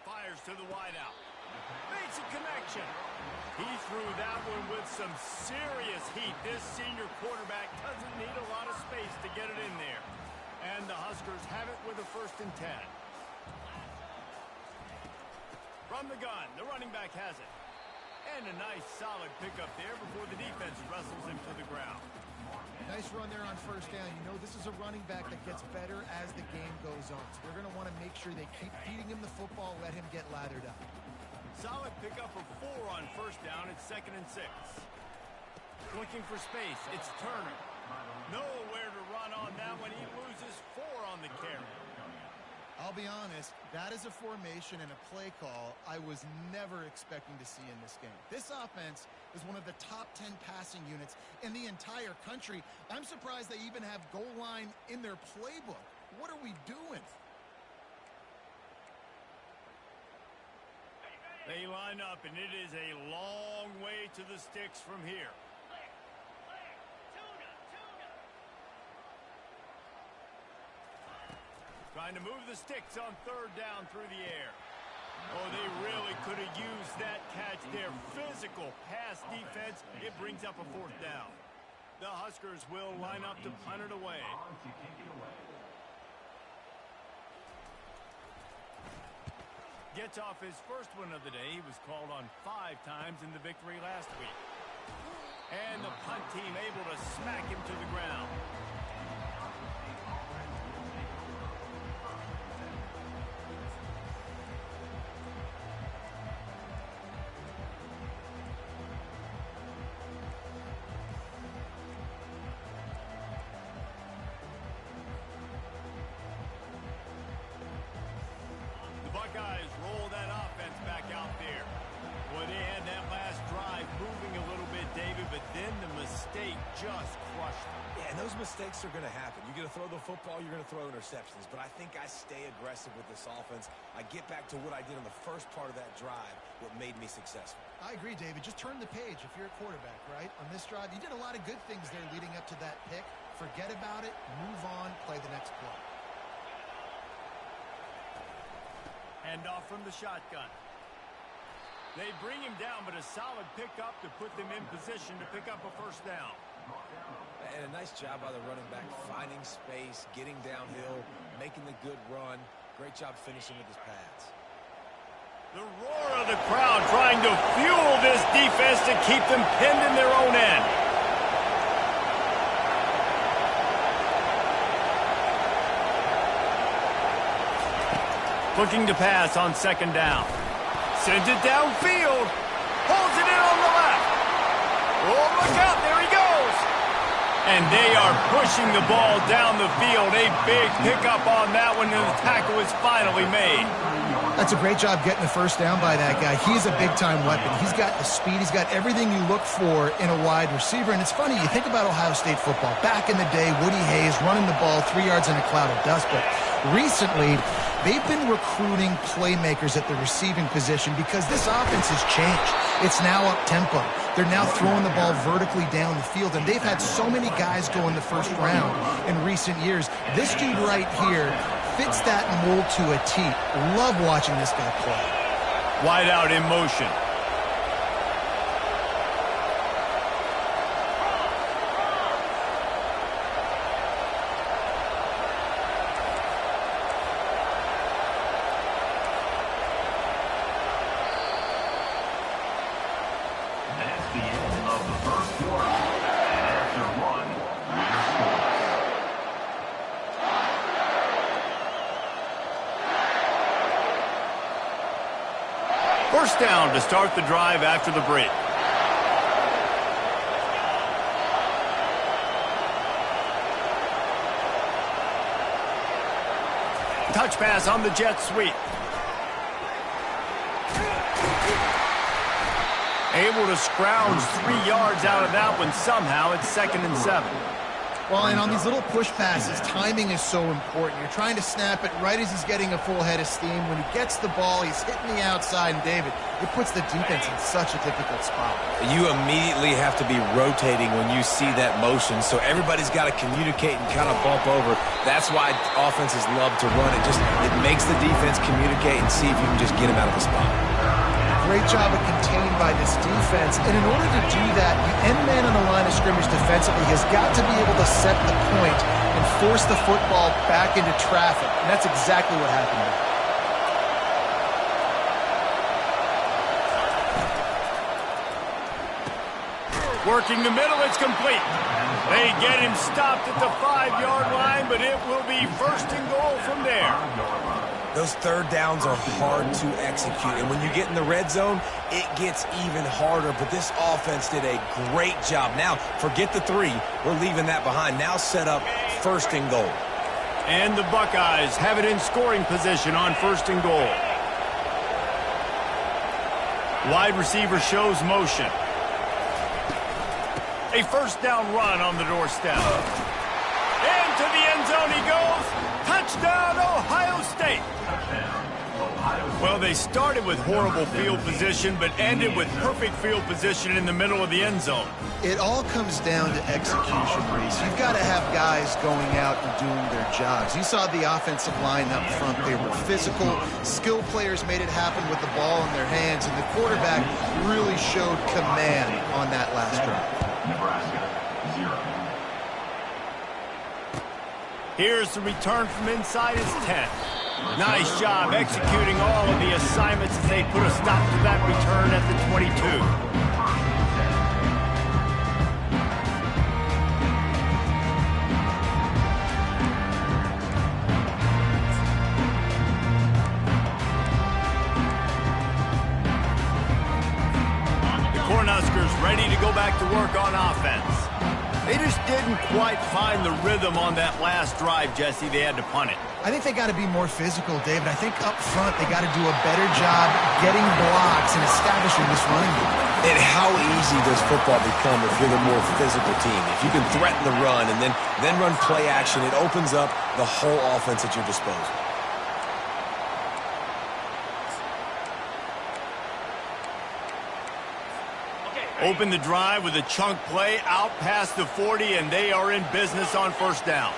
Fires to the wideout. Makes a connection. He threw that one with some serious heat. This senior quarterback doesn't need a lot of space to get it in there. And the Huskers have it with a 1st and 10. From the gun, the running back has it. And a nice solid pickup there before the defense wrestles him to the ground. Nice run there on first down. You know, this is a running back that gets better as the game goes on. So they're going to want to make sure they keep feeding him the football, let him get lathered up. Solid pickup of 4 on first down. It's 2nd and 6. Looking for space. It's Turner. Nowhere to run on that one. He loses 4 on the carry. I'll be honest, that is a formation and a play call I was never expecting to see in this game. This offense is one of the top 10 passing units in the entire country. I'm surprised they even have goal line in their playbook. What are we doing? They line up, and it is a long way to the sticks from here. Trying to move the sticks on 3rd down through the air. Oh, they really could have used that catch there. Physical pass defense. It brings up a 4th down. The Huskers will line up to punt it away. Gets off his first one of the day. He was called on 5 times in the victory last week. And the punt team able to smack him to the ground. Buckeyes roll that offense back out there. Well, they had that last drive moving a little bit, David, but then the mistake just crushed them. Yeah, and those mistakes are going to happen. You're going to throw the football, you're going to throw interceptions. But I think I stay aggressive with this offense. I get back to what I did on the first part of that drive, what made me successful. I agree, David. Just turn the page if you're a quarterback, right? On this drive, you did a lot of good things there leading up to that pick. Forget about it, move on, play the next play. Hand off from the shotgun. They bring him down, but a solid pickup to put them in position to pick up a first down. And a nice job by the running back, finding space, getting downhill, making the good run. Great job finishing with his pads. The roar of the crowd trying to fuel this defense to keep them pinned in their own end. Looking to pass on second down. Sends it downfield. Holds it in on the left. Oh, look out. There he goes. And they are pushing the ball down the field. A big pickup on that one, and the tackle is finally made. That's a great job getting the first down by that guy. He's a big-time weapon. He's got the speed. He's got everything you look for in a wide receiver. And it's funny, you think about Ohio State football. Back in the day, Woody Hayes running the ball 3 yards in a cloud of dust. But recently, they've been recruiting playmakers at the receiving position because this offense has changed. It's now up-tempo. They're now throwing the ball vertically down the field, and they've had so many guys go in the first round in recent years. This dude right here fits that mold to a T. Love watching this guy play. Wide out in motion. First down to start the drive after the break. Touch pass on the jet sweep. Able to scrounge 3 yards out of that one somehow. It's 2nd and 7. Well, and on these little push passes, timing is so important. You're trying to snap it right as he's getting a full head of steam. When he gets the ball, he's hitting the outside, and David, it puts the defense in such a difficult spot. You immediately have to be rotating when you see that motion, so everybody's got to communicate and kind of bump over. That's why offenses love to run it. It makes the defense communicate and see if you can just get him out of the spot. Great job of contained by this defense. And in order to do that, the end man on the line of scrimmage defensively has got to be able to set the point and force the football back into traffic. And that's exactly what happened there. Working the middle, it's complete. They get him stopped at the 5-yard line, but it will be 1st and goal from there. Those third downs are hard to execute, and when you get in the red zone, it gets even harder, but this offense did a great job. Now, forget the 3. We're leaving that behind. Now set up 1st and goal. And the Buckeyes have it in scoring position on 1st and goal. Wide receiver shows motion. A 1st down run on the doorstep. Into the end zone he goes. Touchdown, Ohio State. Well, they started with horrible field position, but ended with perfect field position in the middle of the end zone. It all comes down to execution, Reese. You've got to have guys going out and doing their jobs. You saw the offensive line up front. They were physical. Skilled players made it happen with the ball in their hands, and the quarterback really showed command on that last drive. Nebraska 0. Here's the return from inside his 10. Nice job executing all of the assignments as they put a stop to that return at the 22. Cornhuskers ready to go back to work on offense. They just didn't quite find the rhythm on that last drive, Jesse. They had to punt it. I think they got to be more physical, David. I think up front they got to do a better job getting blocks and establishing this running game. And how easy does football become if you're the more physical team? If you can threaten the run and then run play action, it opens up the whole offense at your disposal. Open the drive with a chunk play out past the 40, and they are in business on first down.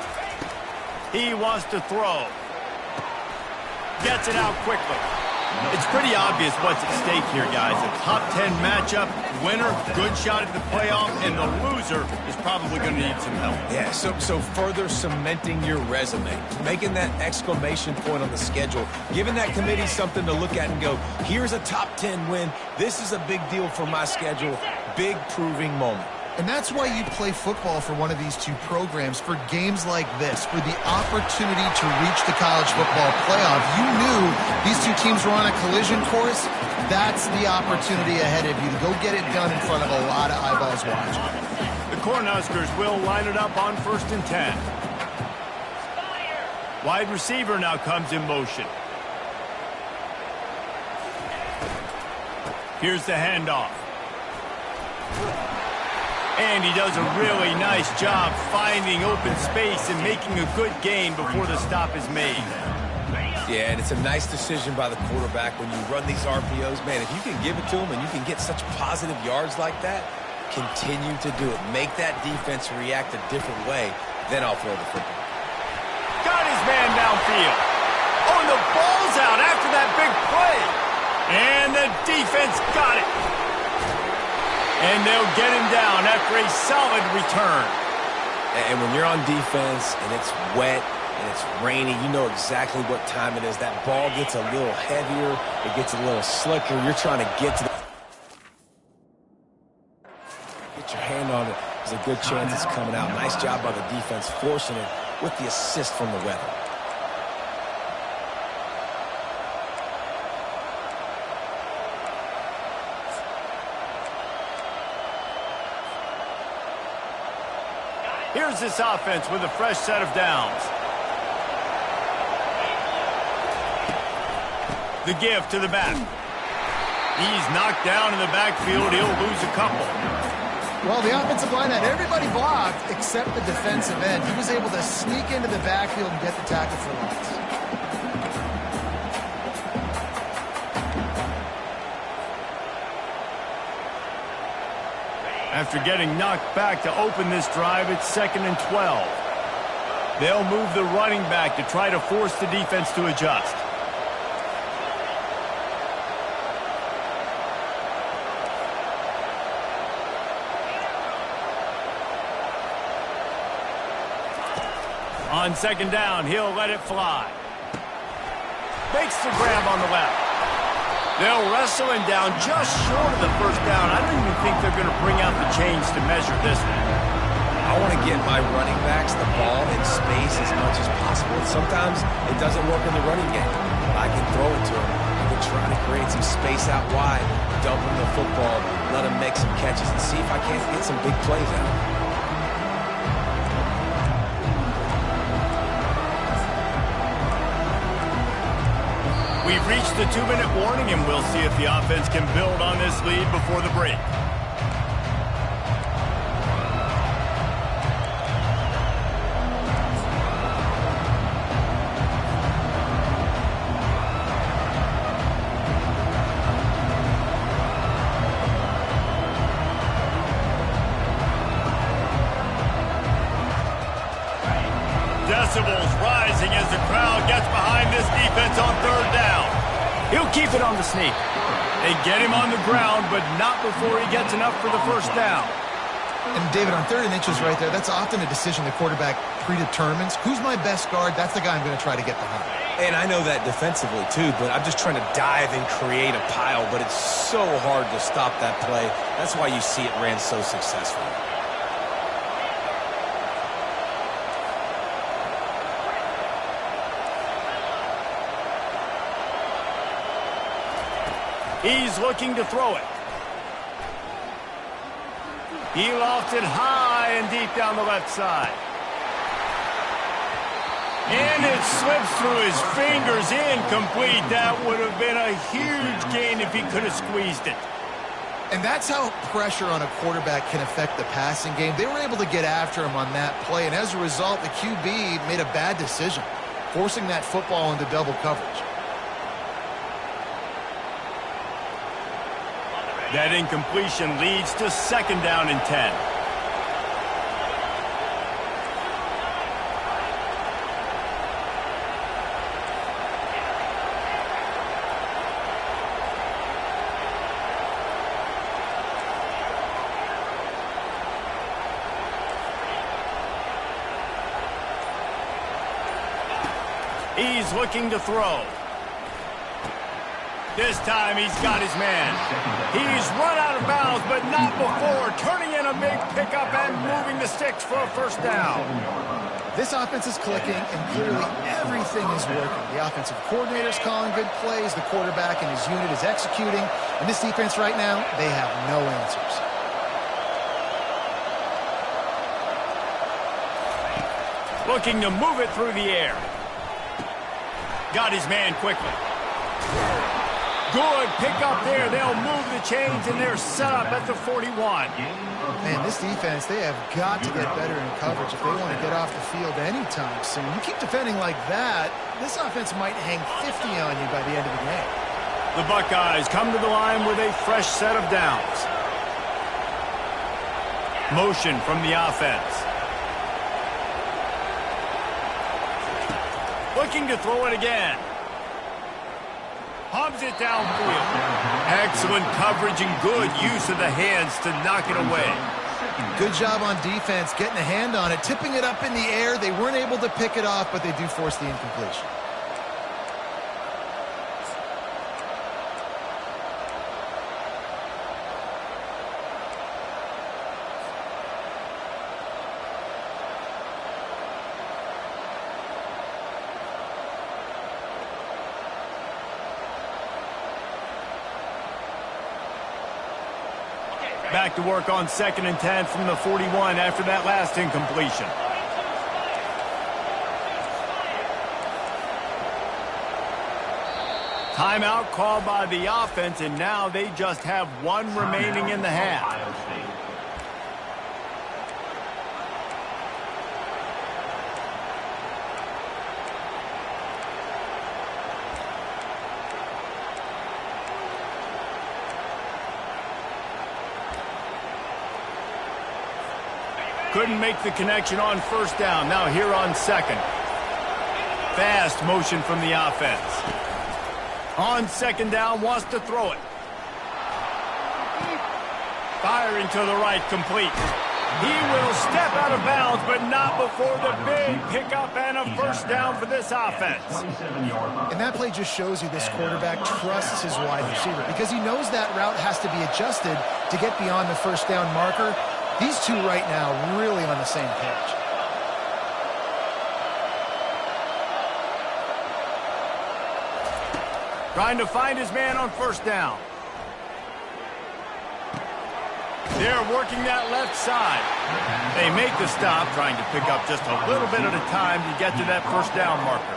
He wants to throw. Gets it out quickly. It's pretty obvious what's at stake here, guys. A top 10 matchup, winner, good shot at the playoff, and the loser is probably going to need some help. Yeah, so further cementing your resume, making that exclamation point on the schedule, giving that committee something to look at and go, here's a top 10 win. This is a big deal for my schedule. Big proving moment. And that's why you play football for one of these two programs, for games like this, for the opportunity to reach the college football playoff. You knew these two teams were on a collision course. That's the opportunity ahead of you to go get it done in front of a lot of eyeballs watching. The Cornhuskers will line it up on 1st and 10. Wide receiver now comes in motion. Here's the handoff. And he does a really nice job finding open space and making a good gain before the stop is made. Yeah, and it's a nice decision by the quarterback when you run these RPOs. Man, if you can give it to them and you can get such positive yards like that, continue to do it. Make that defense react a different way, then I'll throw the football. Got his man downfield. Oh, and the ball's out after that big play. And the defense got it. And they'll get him down after a solid return. And when you're on defense and it's wet and it's rainy, you know exactly what time it is. That ball gets a little heavier. It gets a little slicker. You're trying to get to get your hand on it. There's a good chance it's coming out. Nice job by the defense forcing it with the assist from the weather. Here's this offense with a fresh set of downs. The give to the back. He's knocked down in the backfield. He'll lose a couple. Well, the offensive line had everybody blocked except the defensive end. He was able to sneak into the backfield and get the tackle for loss. After getting knocked back to open this drive, it's 2nd and 12. They'll move the running back to try to force the defense to adjust. On 2nd down, he'll let it fly. Makes the grab on the left. They'll wrestle him down just short of the first down. I don't even think they're going to bring out the chains to measure this one. I want to get my running backs the ball in space as much as possible. And sometimes it doesn't work in the running game. But I can throw it to him. I can try to create some space out wide, dump him the football, let him make some catches, and see if I can't get some big plays out. We've reached the 2-minute warning, and we'll see if the offense can build on this lead before the break. Decibels rising as the crowd gets behind this defense on 3rd down. He'll keep it on the sneak. They get him on the ground, but not before he gets enough for the first down. And David, on 3rd and inches right there, that's often a decision the quarterback predetermines. Who's my best guard? That's the guy I'm going to try to get behind. And I know that defensively too, but I'm just trying to dive and create a pile, but it's so hard to stop that play. That's why you see it ran so successfully. He's looking to throw it. He lofts it high and deep down the left side. And it slips through his fingers, incomplete. That would have been a huge gain if he could have squeezed it. And that's how pressure on a quarterback can affect the passing game. They were able to get after him on that play, and as a result, the QB made a bad decision, forcing that football into double coverage. That incompletion leads to 2nd down and 10. He's looking to throw. This time he's got his man. He's run out of bounds, but not before turning in a big pickup and moving the sticks for a 1st down. This offense is clicking, and clearly everything is working. The offensive coordinator's calling good plays, the quarterback and his unit is executing, and this defense right now, they have no answers. Looking to move it through the air. Got his man quickly. Good pick up there. They'll move the chains, and they're set up at the 41. Man, this defense, they have got to get better in coverage if they want to get off the field anytime soon. You keep defending like that, this offense might hang 50 on you by the end of the game. The Buckeyes come to the line with a fresh set of downs. Motion from the offense. Looking to throw it again. Hubs it downfield. Excellent coverage and good use of the hands to knock it away. Good job on defense, getting a hand on it, tipping it up in the air. They weren't able to pick it off, but they do force the incompletion. Back to work on 2nd and 10 from the 41 after that last incompletion. Timeout called by the offense, and now they just have one remaining in the half. Couldn't make the connection on 1st down. Now here on 2nd. Fast motion from the offense. On 2nd down, wants to throw it. Firing to the right, complete. He will step out of bounds, but not before the big pickup and a 1st down for this offense. And that play just shows you this quarterback trusts his wide receiver because he knows that route has to be adjusted to get beyond the 1st down marker. These two right now really on the same page. Trying to find his man on 1st down. They're working that left side. They make the stop, trying to pick up just a little bit at a time to get to that 1st down marker.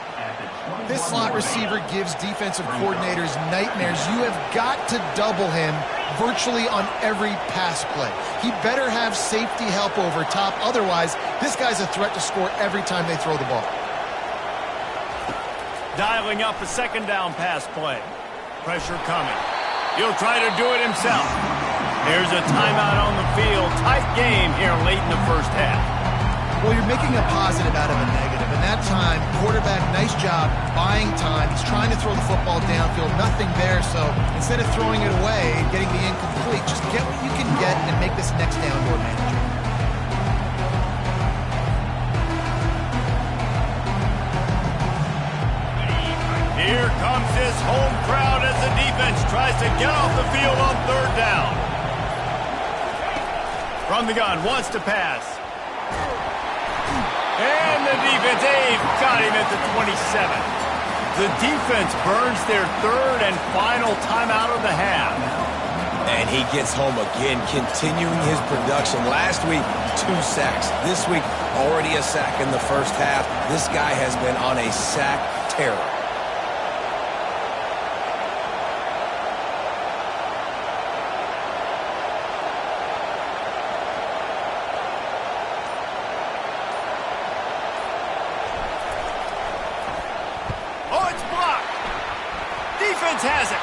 This slot receiver gives defensive coordinators nightmares. You have got to double him virtually on every pass play. He better have safety help over top. Otherwise, this guy's a threat to score every time they throw the ball. Dialing up a 2nd down pass play. Pressure coming. He'll try to do it himself. There's a timeout on the field. Tight game here late in the 1st half. Well, you're making a positive out of a negative. And that time, quarterback, nice job buying time. He's trying to throw the football downfield. Nothing there. So instead of throwing it away and getting the incomplete, just get what you can get and make this next down more manageable. Here comes this home crowd as the defense tries to get off the field on third down. From the gun, wants to pass. And the defense, they've got him at the 27. The defense burns their third and final timeout of the half. And he gets home again, continuing his production. Last week, 2 sacks. This week, already a sack in the first half. This guy has been on a sack terror. Oh, it's blocked. Defense has it.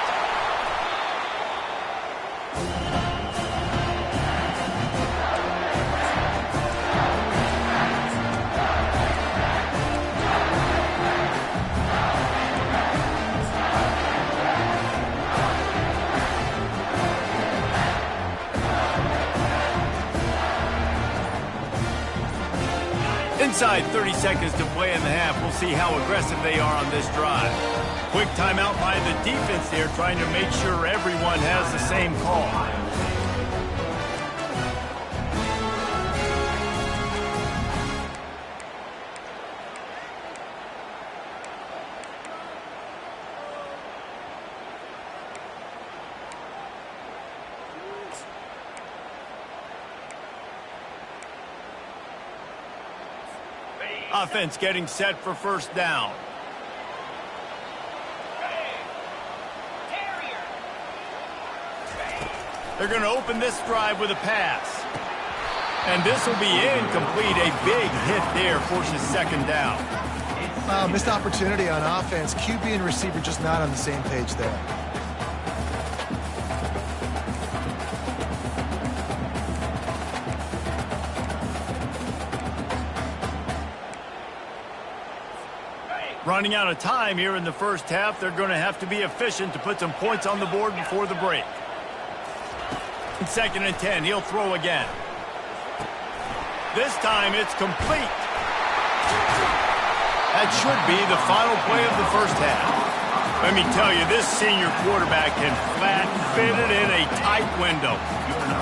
Inside 30 seconds to play in the half. We'll see how aggressive they are on this drive. Quick timeout by the defense there, trying to make sure everyone has the same call. Offense getting set for first down. They're going to open this drive with a pass. And this will be incomplete. A big hit there forces second down. Missed opportunity on offense. QB and receiver just not on the same page there. Running out of time here in the first half. They're going to have to be efficient to put some points on the board before the break. 2nd and 10. He'll throw again. This time it's complete. That should be the final play of the first half. Let me tell you, this senior quarterback can flat fit it in a tight window.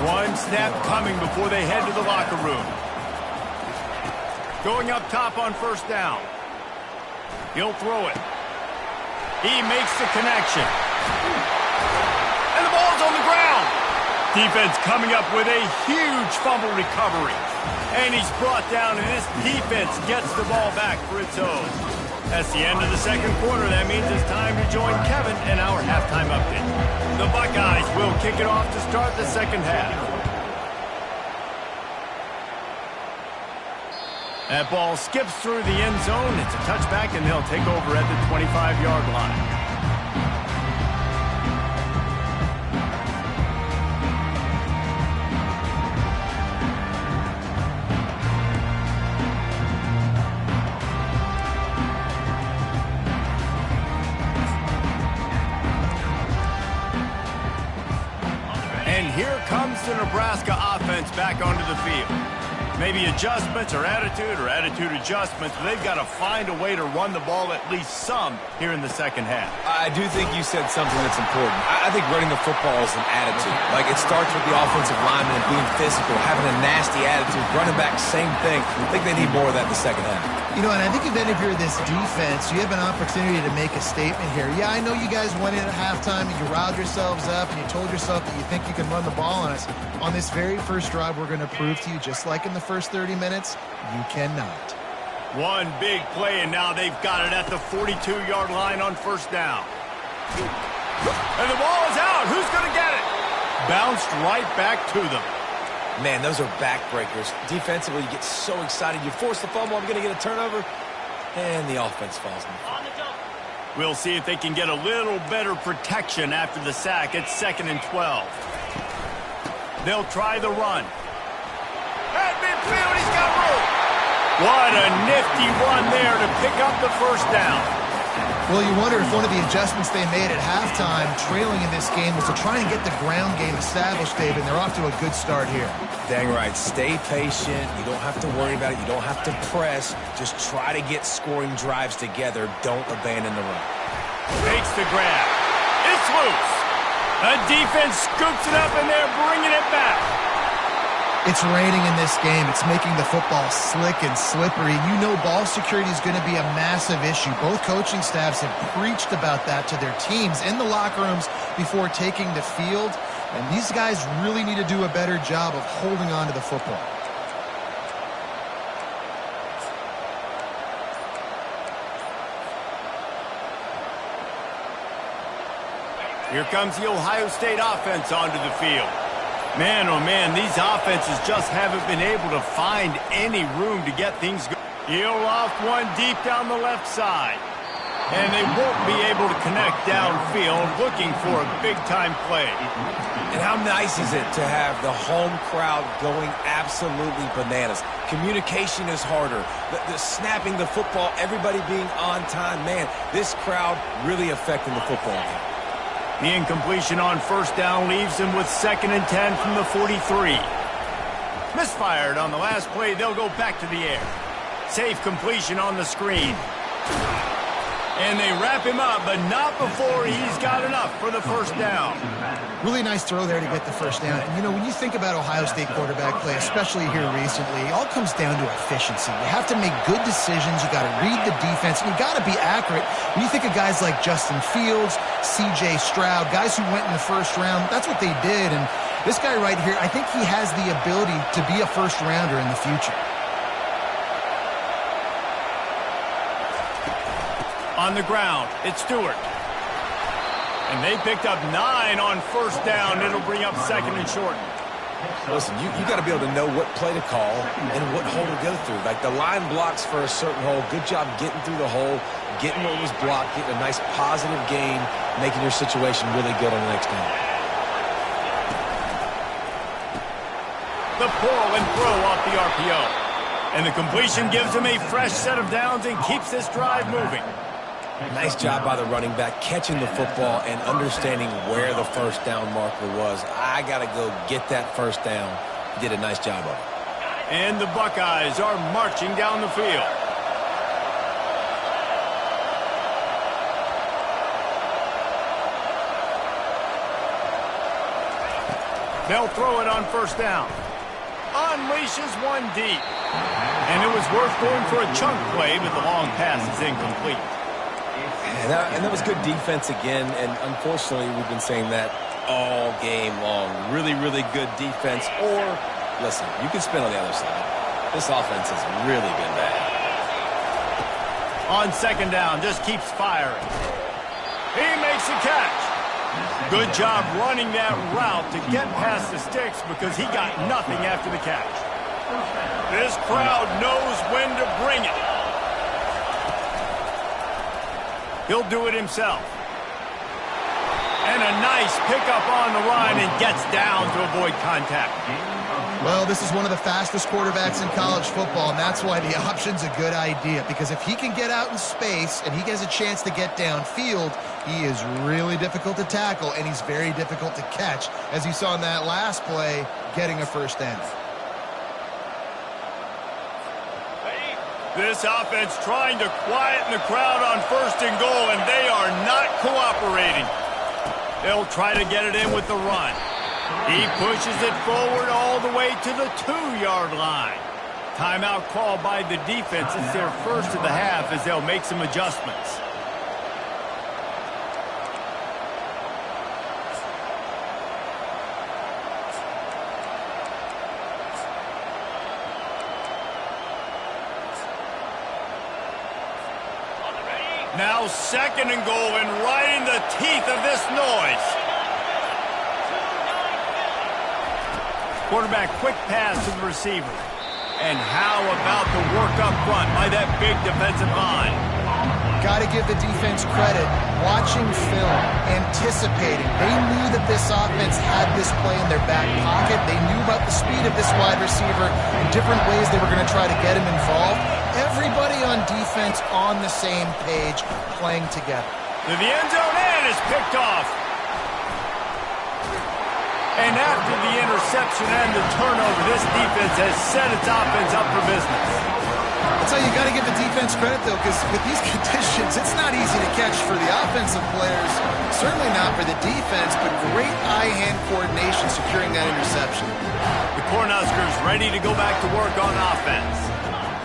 One snap coming before they head to the locker room. Going up top on first down. He'll throw it. He makes the connection. And the ball's on the ground. Defense coming up with a huge fumble recovery. And he's brought down, and this defense gets the ball back for its own. That's the end of the second quarter. That means it's time to join Kevin in our halftime update. The Buckeyes will kick it off to start the second half. That ball skips through the end zone. It's a touchback, and they'll take over at the 25-yard line. And here comes the Nebraska offense back onto the field. Maybe adjustments or attitude adjustments, but they've got to find a way to run the ball at least some here in the second half. I do think you said something that's important. I think running the football is an attitude. Like, it starts with the offensive lineman and being physical, having a nasty attitude. Running back, same thing. I think they need more of that in the second half. You know, and I think if you're this defense, you have an opportunity to make a statement here. Yeah, I know you guys went in at halftime and you riled yourselves up and you told yourself that you think you can run the ball on us. On this very first drive, we're going to prove to you, just like in the first 30 minutes, you cannot. One big play, and now they've got it at the 42-yard line on first down. And the ball is out. Who's going to get it? Bounced right back to them. Man, those are backbreakers. Defensively, you get so excited. You force the fumble, I'm going to get a turnover, and the offense falls in the field. We'll see if they can get a little better protection after the sack. It's 2nd and 12. They'll try the run. At midfield, he's got room. What a nifty run there to pick up the first down. Well, you wonder if one of the adjustments they made at halftime, trailing in this game, was to try and get the ground game established, David, and they're off to a good start here. Dang right. Stay patient. You don't have to worry about it. You don't have to press. Just try to get scoring drives together. Don't abandon the run. Makes the grab. It's loose. The defense scoops it up, and they're bringing it back. It's raining in this game. It's making the football slick and slippery. You know ball security is going to be a massive issue. Both coaching staffs have preached about that to their teams in the locker rooms before taking the field. And these guys really need to do a better job of holding on to the football. Here comes the Ohio State offense onto the field. Man, oh man, these offenses just haven't been able to find any room to get things going. He'll off one deep down the left side. And they won't be able to connect downfield, looking for a big-time play. And how nice is it to have the home crowd going absolutely bananas? Communication is harder. The snapping the football, everybody being on time. Man, this crowd really affecting the football game. The incompletion on first down leaves them with 2nd and 10 from the 43. Misfired on the last play. They'll go back to the air. Safe completion on the screen. And they wrap him up, but not before he's got enough for the first down. Really nice throw there to get the first down. And, you know, when you think about Ohio State quarterback play, especially here recently, it all comes down to efficiency. You have to make good decisions. You got to read the defense, and you got to be accurate. When you think of guys like Justin Fields, C.J. Stroud, guys who went in the first round, that's what they did. And this guy right here, I think he has the ability to be a first-rounder in the future. On the ground, it's Stewart. And they picked up 9 on first down. It'll bring up 2nd and short. Listen, you got to be able to know what play to call and what hole to go through. Like the line blocks for a certain hole. Good job getting through the hole, getting what was blocked, getting a nice positive gain, making your situation really good on the next down. The pull and throw off the RPO. And the completion gives him a fresh set of downs and keeps this drive moving. Nice job by the running back, catching the football and understanding where the first down marker was. I got to go get that first down. He did a nice job of it. And the Buckeyes are marching down the field. They'll throw it on first down. Unleashes one deep. And it was worth going for a chunk play, but the long pass is incomplete. And that was good defense again, and unfortunately we've been saying that all game long. Really, really good defense. Or, listen, you can spin on the other side. This offense has really been bad. On 2nd down, just keeps firing. He makes a catch. Good job running that route to get past the sticks because he got nothing after the catch. This crowd knows when to bring it. He'll do it himself. And a nice pickup on the line and gets down to avoid contact. Well, this is one of the fastest quarterbacks in college football, and that's why the option's a good idea. Because if he can get out in space and he gets a chance to get downfield, he is really difficult to tackle, and he's very difficult to catch, as you saw in that last play, getting a first down. This offense trying to quieten the crowd on 1st and goal, and they are not cooperating. They'll try to get it in with the run. He pushes it forward all the way to the 2-yard line. Timeout called by the defense. It's their first of the half as they'll make some adjustments. Now 2nd and goal, and right in the teeth of this noise. Quarterback, quick pass to the receiver. And how about the work up front by that big defensive line? Got to give the defense credit. Watching film, anticipating. They knew that this offense had this play in their back pocket. They knew about the speed of this wide receiver and different ways they were going to try to get him involved. Everybody on defense on the same page, playing together. To the end zone, and is picked off. And after the interception and the turnover, this defense has set its offense up for business. That's how you got to give the defense credit, though, because with these conditions, it's not easy to catch for the offensive players. Certainly not for the defense, but great eye-hand coordination securing that interception. The Cornhuskers ready to go back to work on offense.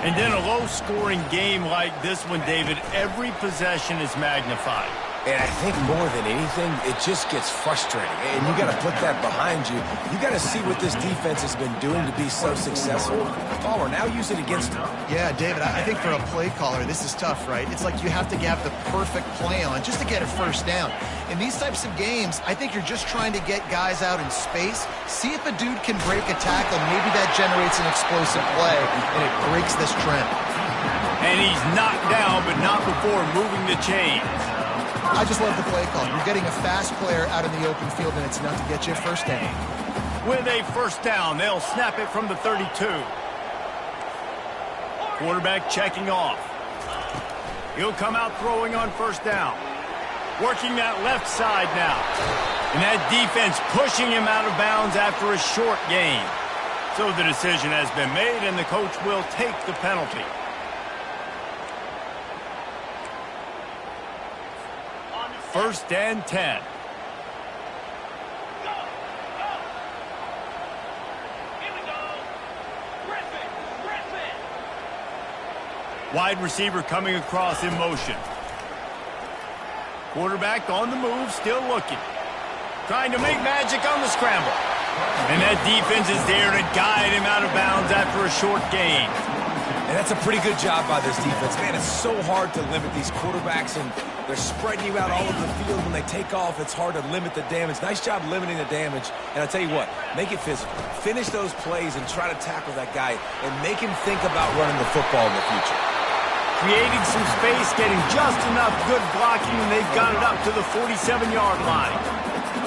And in a low-scoring game like this one, David, every possession is magnified. And I think more than anything, it just gets frustrating. And you got to put that behind you. You got to see what this defense has been doing to be so successful. Ballmer, now use it against them. Yeah, David, I think for a play caller, this is tough, right? It's like you have to have the perfect play on just to get a first down. In these types of games, I think you're just trying to get guys out in space, see if a dude can break a tackle, maybe that generates an explosive play, and it breaks this trend. And he's knocked down, but not before moving the chains. I just love the play call. You're getting a fast player out in the open field, and it's enough to get you a first down. With a first down, they'll snap it from the 32. Quarterback checking off. He'll come out throwing on first down. Working that left side now. And that defense pushing him out of bounds after a short gain. So the decision has been made, and the coach will take the penalty. First and 10. Wide receiver coming across in motion. Quarterback on the move, still looking. Trying to make magic on the scramble. And that defense is there to guide him out of bounds after a short gain. And that's a pretty good job by this defense. Man, it's so hard to limit these quarterbacks, and they're spreading you out all over the field. When they take off, it's hard to limit the damage. Nice job limiting the damage. And I'll tell you what, make it physical. Finish those plays and try to tackle that guy and make him think about running the football in the future. Creating some space, getting just enough good blocking, and they've got it up to the 47-yard line.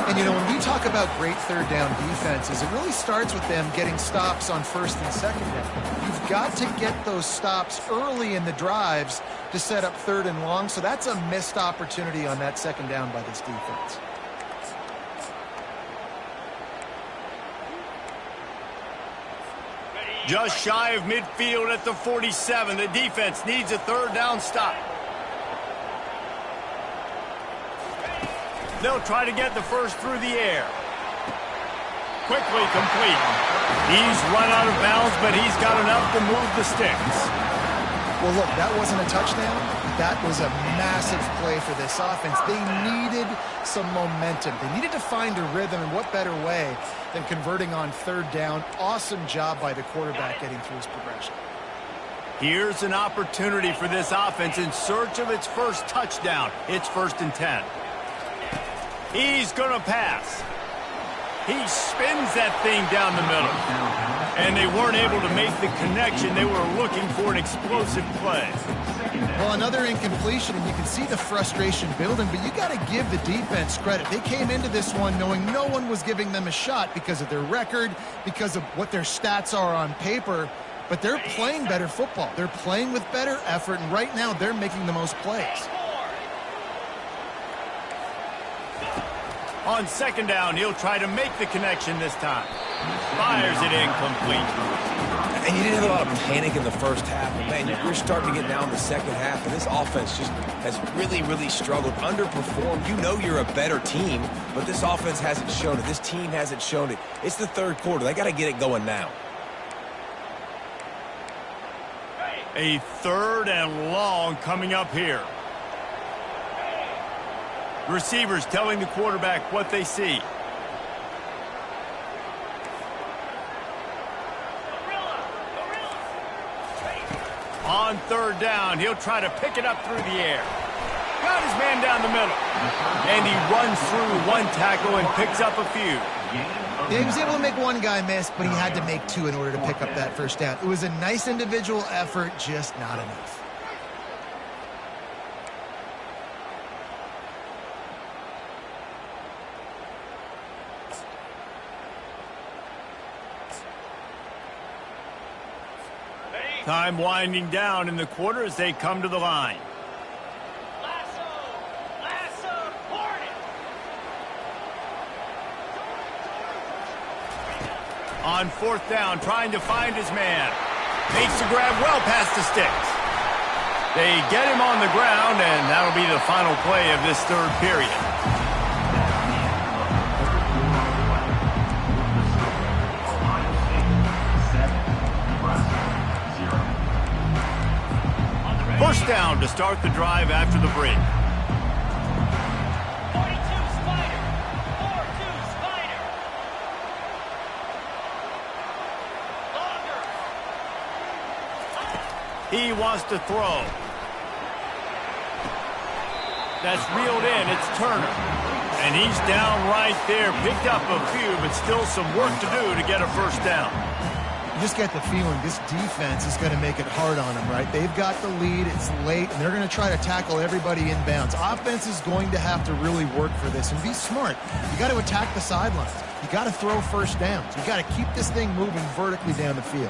And, you know, when we talk about great third down defenses, it really starts with them getting stops on first and second down. You've got to get those stops early in the drives to set up third and long, so that's a missed opportunity on that second down by this defense. Just shy of midfield at the 47. The defense needs a third down stop. They'll try to get the first through the air. Quickly complete. He's run out of bounds, but he's got enough to move the sticks. Well, look, that wasn't a touchdown. That was a massive play for this offense. They needed some momentum. They needed to find a rhythm, and what better way than converting on third down. Awesome job by the quarterback getting through his progression. Here's an opportunity for this offense in search of its first touchdown. It's first and 10. He's going to pass. He spins that thing down the middle. And they weren't able to make the connection. They were looking for an explosive play. Well, another incompletion, and you can see the frustration building, but you got to give the defense credit. They came into this one knowing no one was giving them a shot because of their record, because of what their stats are on paper, but they're playing better football. They're playing with better effort, and right now they're making the most plays. On second down, he'll try to make the connection this time. Fires it incomplete. And you didn't have a lot of panic in the first half. But man, you're starting to get down in the second half, and this offense just has really, really struggled, underperformed. You know you're a better team, but this offense hasn't shown it. This team hasn't shown it. It's the third quarter. They got to get it going now. A third and long coming up here. Receivers telling the quarterback what they see. On third down, he'll try to pick it up through the air. Got his man down the middle. And he runs through one tackle and picks up a few. Yeah, he was able to make one guy miss, but he had to make two in order to pick up that first down. It was a nice individual effort, just not enough. Time winding down in the quarter as they come to the line. On fourth down, trying to find his man. Makes the grab well past the sticks. They get him on the ground, and that'll be the final play of this third period. First down to start the drive after the break. 42 Spider. 4-2 Spider. Longer. He wants to throw. That's reeled in. It's Turner. And he's down right there. Picked up a few, but still some work to do to get a first down. You just get the feeling this defense is going to make it hard on them, right? They've got the lead. It's late, and they're going to try to tackle everybody inbounds. Offense is going to have to really work for this and be smart. You got to attack the sidelines. You got to throw first downs. You got to keep this thing moving vertically down the field.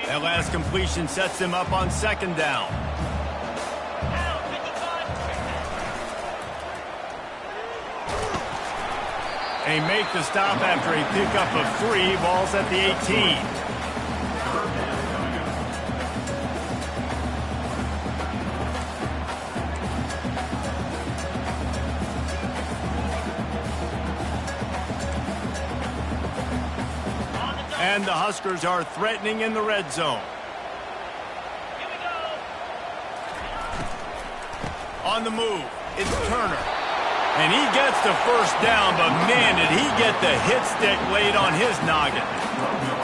That last completion sets him up on second down. They make the stop after a pickup of 3. Ball's at the 18. And the Huskers are threatening in the red zone. Here we go. On the move, it's Turner. And he gets the first down, but man, did he get the hit stick laid on his noggin.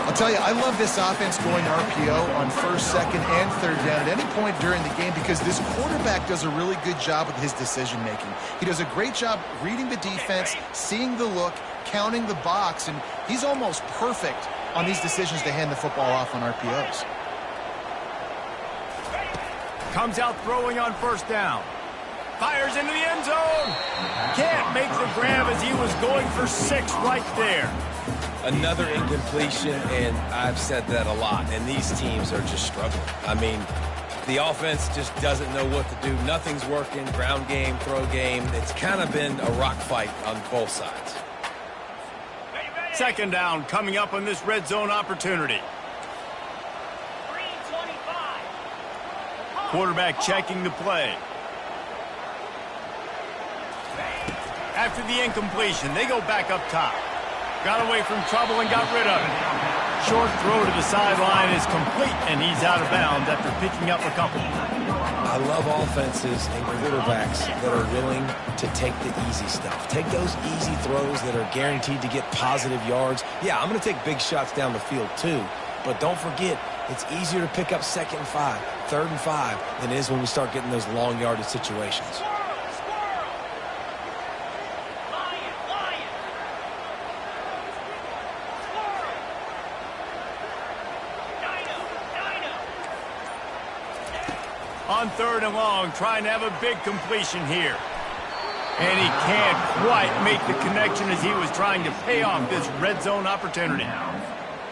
I'll tell you, I love this offense going RPO on first, second, and third down at any point during the game because this quarterback does a really good job with his decision-making. He does a great job reading the defense, seeing the look, counting the box, and he's almost perfect on these decisions to hand the football off on RPOs. Comes out throwing on first down. Fires into the end zone. Can't make the grab as he was going for 6 right there. Another incompletion, and I've said that a lot, and these teams are just struggling. I mean, the offense just doesn't know what to do. Nothing's working. Ground game, throw game. It's kind of been a rock fight on both sides. Second down coming up on this red zone opportunity. 3-25. Quarterback checking the play. After the incompletion, they go back up top. Got away from trouble and got rid of it. Short throw to the sideline is complete, and he's out of bounds after picking up a couple. I love offenses and quarterbacks that are willing to take the easy stuff. Take those easy throws that are guaranteed to get positive yards. Yeah, I'm going to take big shots down the field too, but don't forget, it's easier to pick up 2nd and 5, 3rd and 5 than it is when we start getting those long yardage situations. On 3rd and long, trying to have a big completion here. And he can't quite make the connection as he was trying to pay off this red zone opportunity.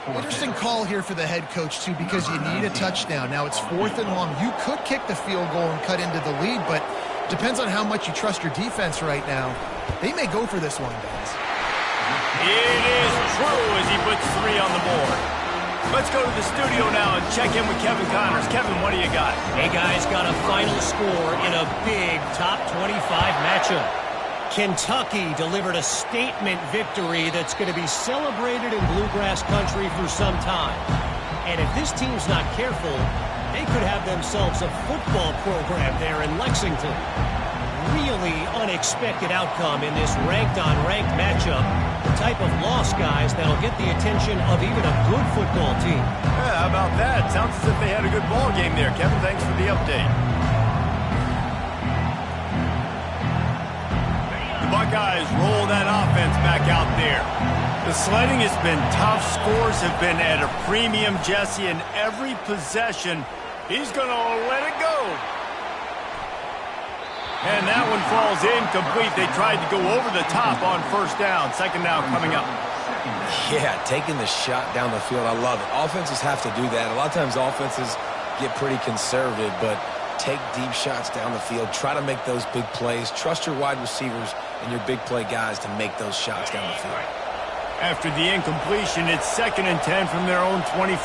Interesting call here for the head coach, too, because you need a touchdown. Now, it's 4th and long. You could kick the field goal and cut into the lead, but depends on how much you trust your defense right now. They may go for this one, guys. It is true as he puts 3 on the board. Let's go to the studio now and check in with Kevin Connors. Kevin, what do you got? Hey, guys, got a final score in a big top 25 matchup. Kentucky delivered a statement victory that's going to be celebrated in Bluegrass country for some time. And if this team's not careful, they could have themselves a football program there in Lexington. Really unexpected outcome in this ranked-on-ranked matchup. The type of loss, guys, that'll get the attention of even a good football team. Yeah, how about that? Sounds as if they had a good ball game there. Kevin, thanks for the update. The Buckeyes roll that offense back out there. The sledding has been tough. Scores have been at a premium, Jesse, and every possession, he's going to let it go. And that one falls incomplete. They tried to go over the top on first down. Second down coming up. Yeah, taking the shot down the field, I love it. Offenses have to do that. A lot of times offenses get pretty conservative, but take deep shots down the field. Try to make those big plays. Trust your wide receivers and your big play guys to make those shots down the field. After the incompletion, it's 2nd and 10 from their own 25.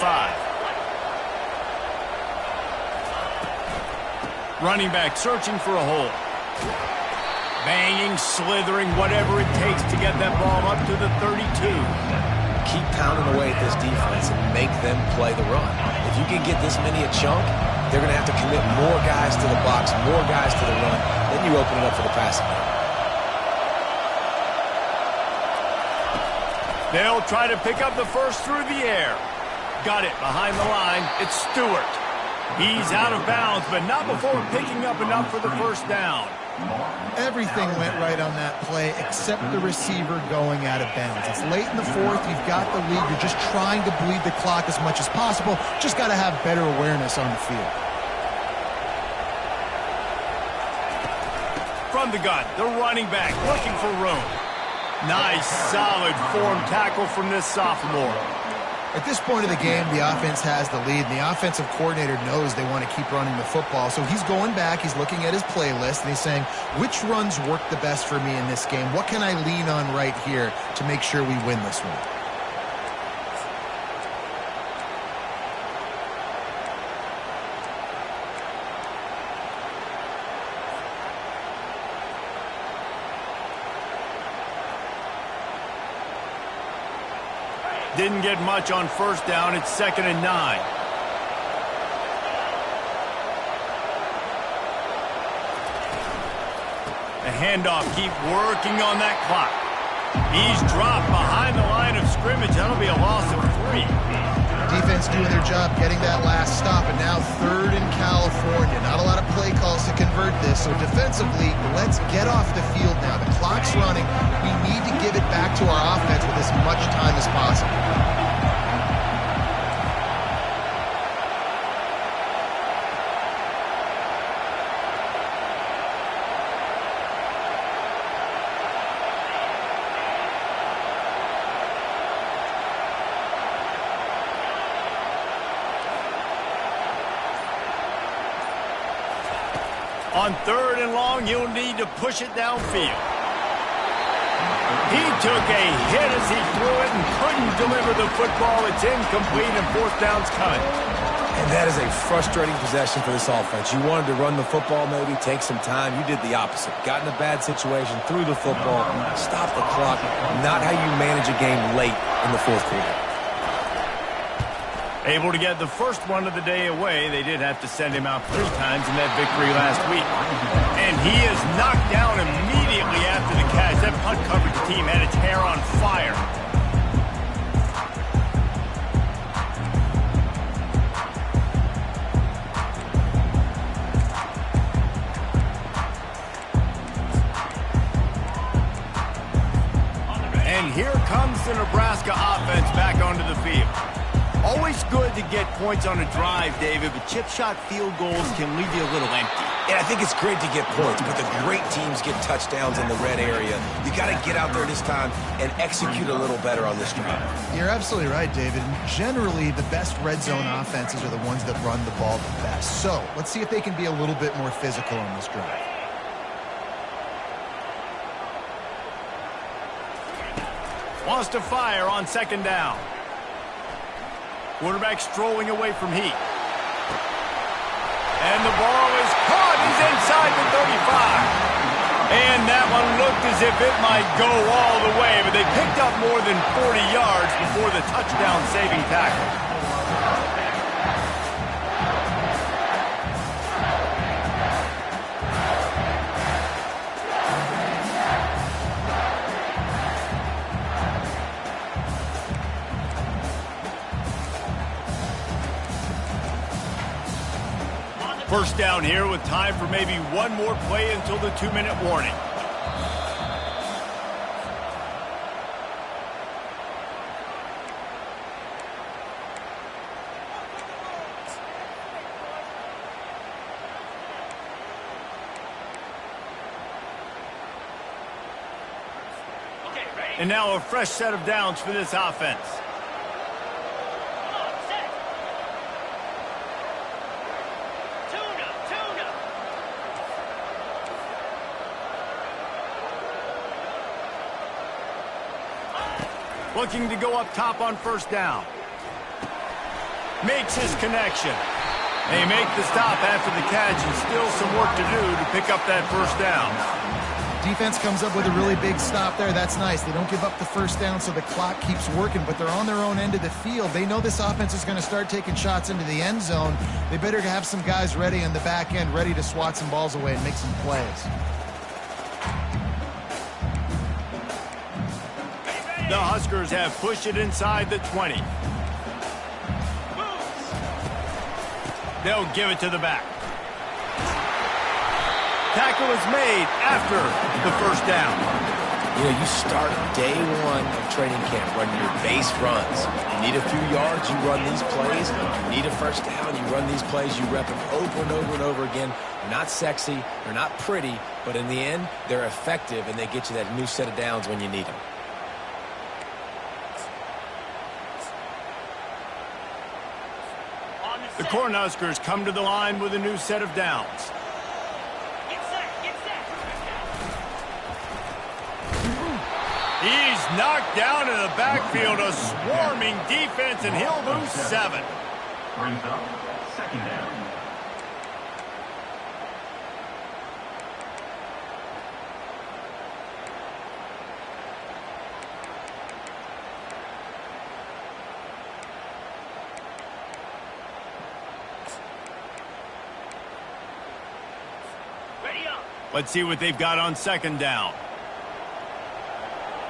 Running back searching for a hole. Banging, slithering, whatever it takes to get that ball up to the 32. Keep pounding away at this defense and make them play the run. If you can get this many a chunk, they're going to have to commit more guys to the box, more guys to the run. Then you open it up for the passing game. They'll try to pick up the first through the air. Got it behind the line. It's Stewart. He's out of bounds, but not before picking up enough for the first down. Everything went right on that play except the receiver going out of bounds. It's late in the fourth. You've got the lead. You're just trying to bleed the clock as much as possible. Just got to have better awareness on the field. From the gun, the running back looking for room. Nice, solid form tackle from this sophomore. At this point of the game, the offense has the lead, and the offensive coordinator knows they want to keep running the football. So he's going back, he's looking at his playlist, and he's saying, which runs work the best for me in this game? What can I lean on right here to make sure we win this one? Didn't get much on first down. It's 2nd and 9. The handoff, keep working on that clock. He's dropped behind the line of scrimmage. That'll be a loss of 3. Defense doing their job, getting that last stop, and now 3rd in California. Not a lot of play calls to convert this, so defensively, let's get off the field now. The clock's running. We need to give it back to our offense with as much time as possible. On 3rd and long, you'll need to push it downfield. He took a hit as he threw it and couldn't deliver the football. It's incomplete and 4th down's coming. And that is a frustrating possession for this offense. You wanted to run the football, maybe take some time. You did the opposite. Got in a bad situation, threw the football, stopped the clock. Not how you manage a game late in the 4th quarter. Able to get the first one of the day away. They did have to send him out 3 times in that victory last week. And he is knocked down immediately after the catch. That punt coverage team had its hair on fire. And here comes the Nebraska offense back onto the field. Always good to get points on a drive, David, but chip shot field goals can leave you a little empty. Yeah, I think it's great to get points, but the great teams get touchdowns in the red area. You got to get out there this time and execute a little better on this drive. You're absolutely right, David. Generally, the best red zone offenses are the ones that run the ball the best. So let's see if they can be a little bit more physical on this drive. Wants to fire on 2nd down. Quarterback strolling away from Heat. And the ball is caught. He's inside the 35. And that one looked as if it might go all the way, but they picked up more than 40 yards before the touchdown-saving tackle. First down here with time for maybe one more play until the 2-minute warning. Okay, ready? And now a fresh set of downs for this offense. Come on, set. Tuna, tuna. Looking to go up top on first down. Makes his connection. They make the stop after the catch, and still some work to do to pick up that first down. Defense comes up with a really big stop there. That's nice. They don't give up the first down, so the clock keeps working, but they're on their own end of the field. They know this offense is going to start taking shots into the end zone. They better have some guys ready on the back end, ready to swat some balls away and make some plays. The Huskers have pushed it inside the 20. They'll give it to the back. Tackle is made after the first down. You know, you start day one of training camp running your base runs. You need a few yards, you run these plays. You need a first down, you run these plays. You rep them over and over and over again. They're not sexy, they're not pretty, but in the end, they're effective, and they get you that new set of downs when you need them. The Cornhuskers come to the line with a new set of downs. He's knocked down in the backfield, a swarming defense, and he'll lose 7. Brings up second down. Ready up. Let's see what they've got on second down.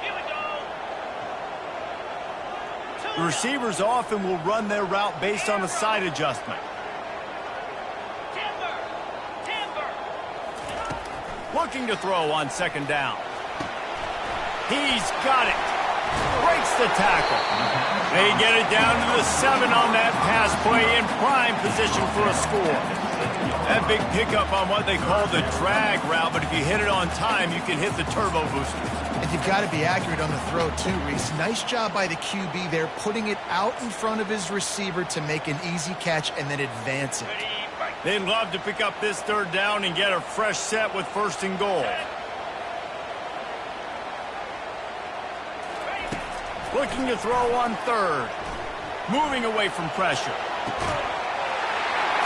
Here we go. The receivers often will run their route based on a side adjustment. Timber. Timber. Looking to throw on second down. He's got it. Breaks the tackle. They get it down to the 7 on that pass play, in prime position for a score. That big pickup on what they call the drag route, but if you hit it on time, you can hit the turbo booster. And you've got to be accurate on the throw, too, Reese. Nice job by the QB there, putting it out in front of his receiver to make an easy catch and then advance it. Ready, right. They'd love to pick up this third down and get a fresh set with first and goal. Looking to throw on third. Moving away from pressure.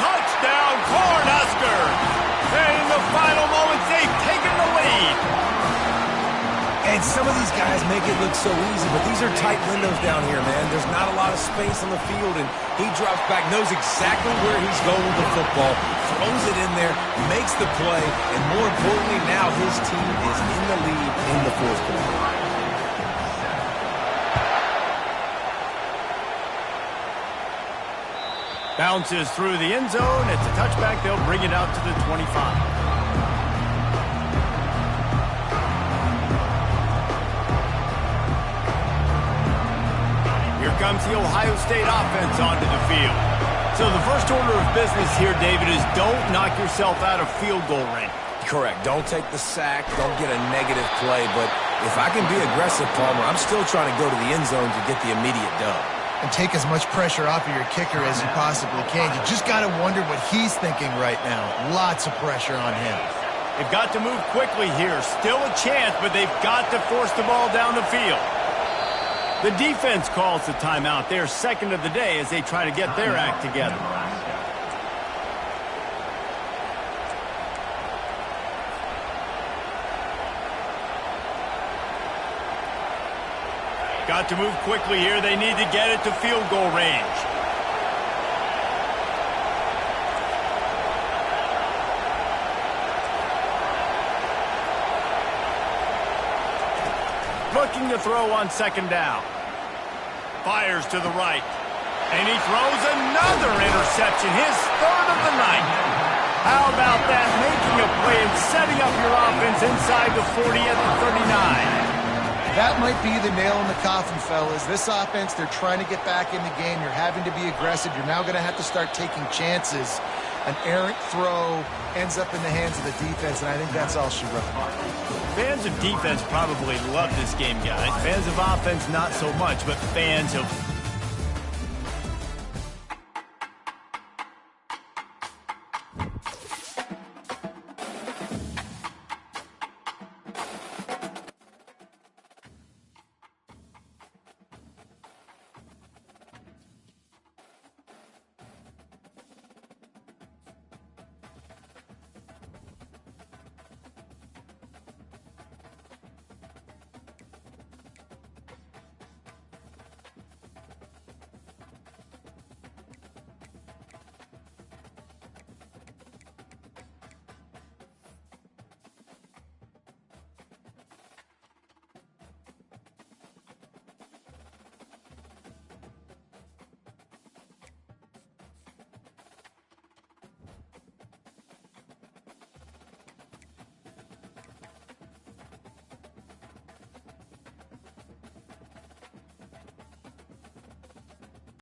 Touchdown, Cornhuskers! And in the final moments, they've taken the lead. And some of these guys make it look so easy, but these are tight windows down here, man. There's not a lot of space on the field, and he drops back, knows exactly where he's going with the football, throws it in there, makes the play, and more importantly, now his team is in the lead in the fourth quarter. Bounces through the end zone. It's a touchback. They'll bring it out to the 25. Here comes the Ohio State offense onto the field. So the first order of business here, David, is don't knock yourself out of field goal range. Correct. Don't take the sack. Don't get a negative play. But if I can be aggressive, Palmer, I'm still trying to go to the end zone to get the immediate dub. And take as much pressure off of your kicker as you possibly can. You just got to wonder what he's thinking right now. Lots of pressure on him. They've got to move quickly here. Still a chance, but they've got to force the ball down the field. The defense calls the timeout. They're second of the day as they try to get their act together. Got to move quickly here. They need to get it to field goal range. Looking to throw on second down. Fires to the right. And he throws another interception, his third of the night. How about that? Making a play and setting up your offense inside the 40 at the 39. That might be the nail in the coffin, fellas. This offense, they're trying to get back in the game. You're having to be aggressive. You're now going to have to start taking chances. An errant throw ends up in the hands of the defense, and I think that's all she wrote. Fans of defense probably love this game, guys. Fans of offense, not so much, but fans of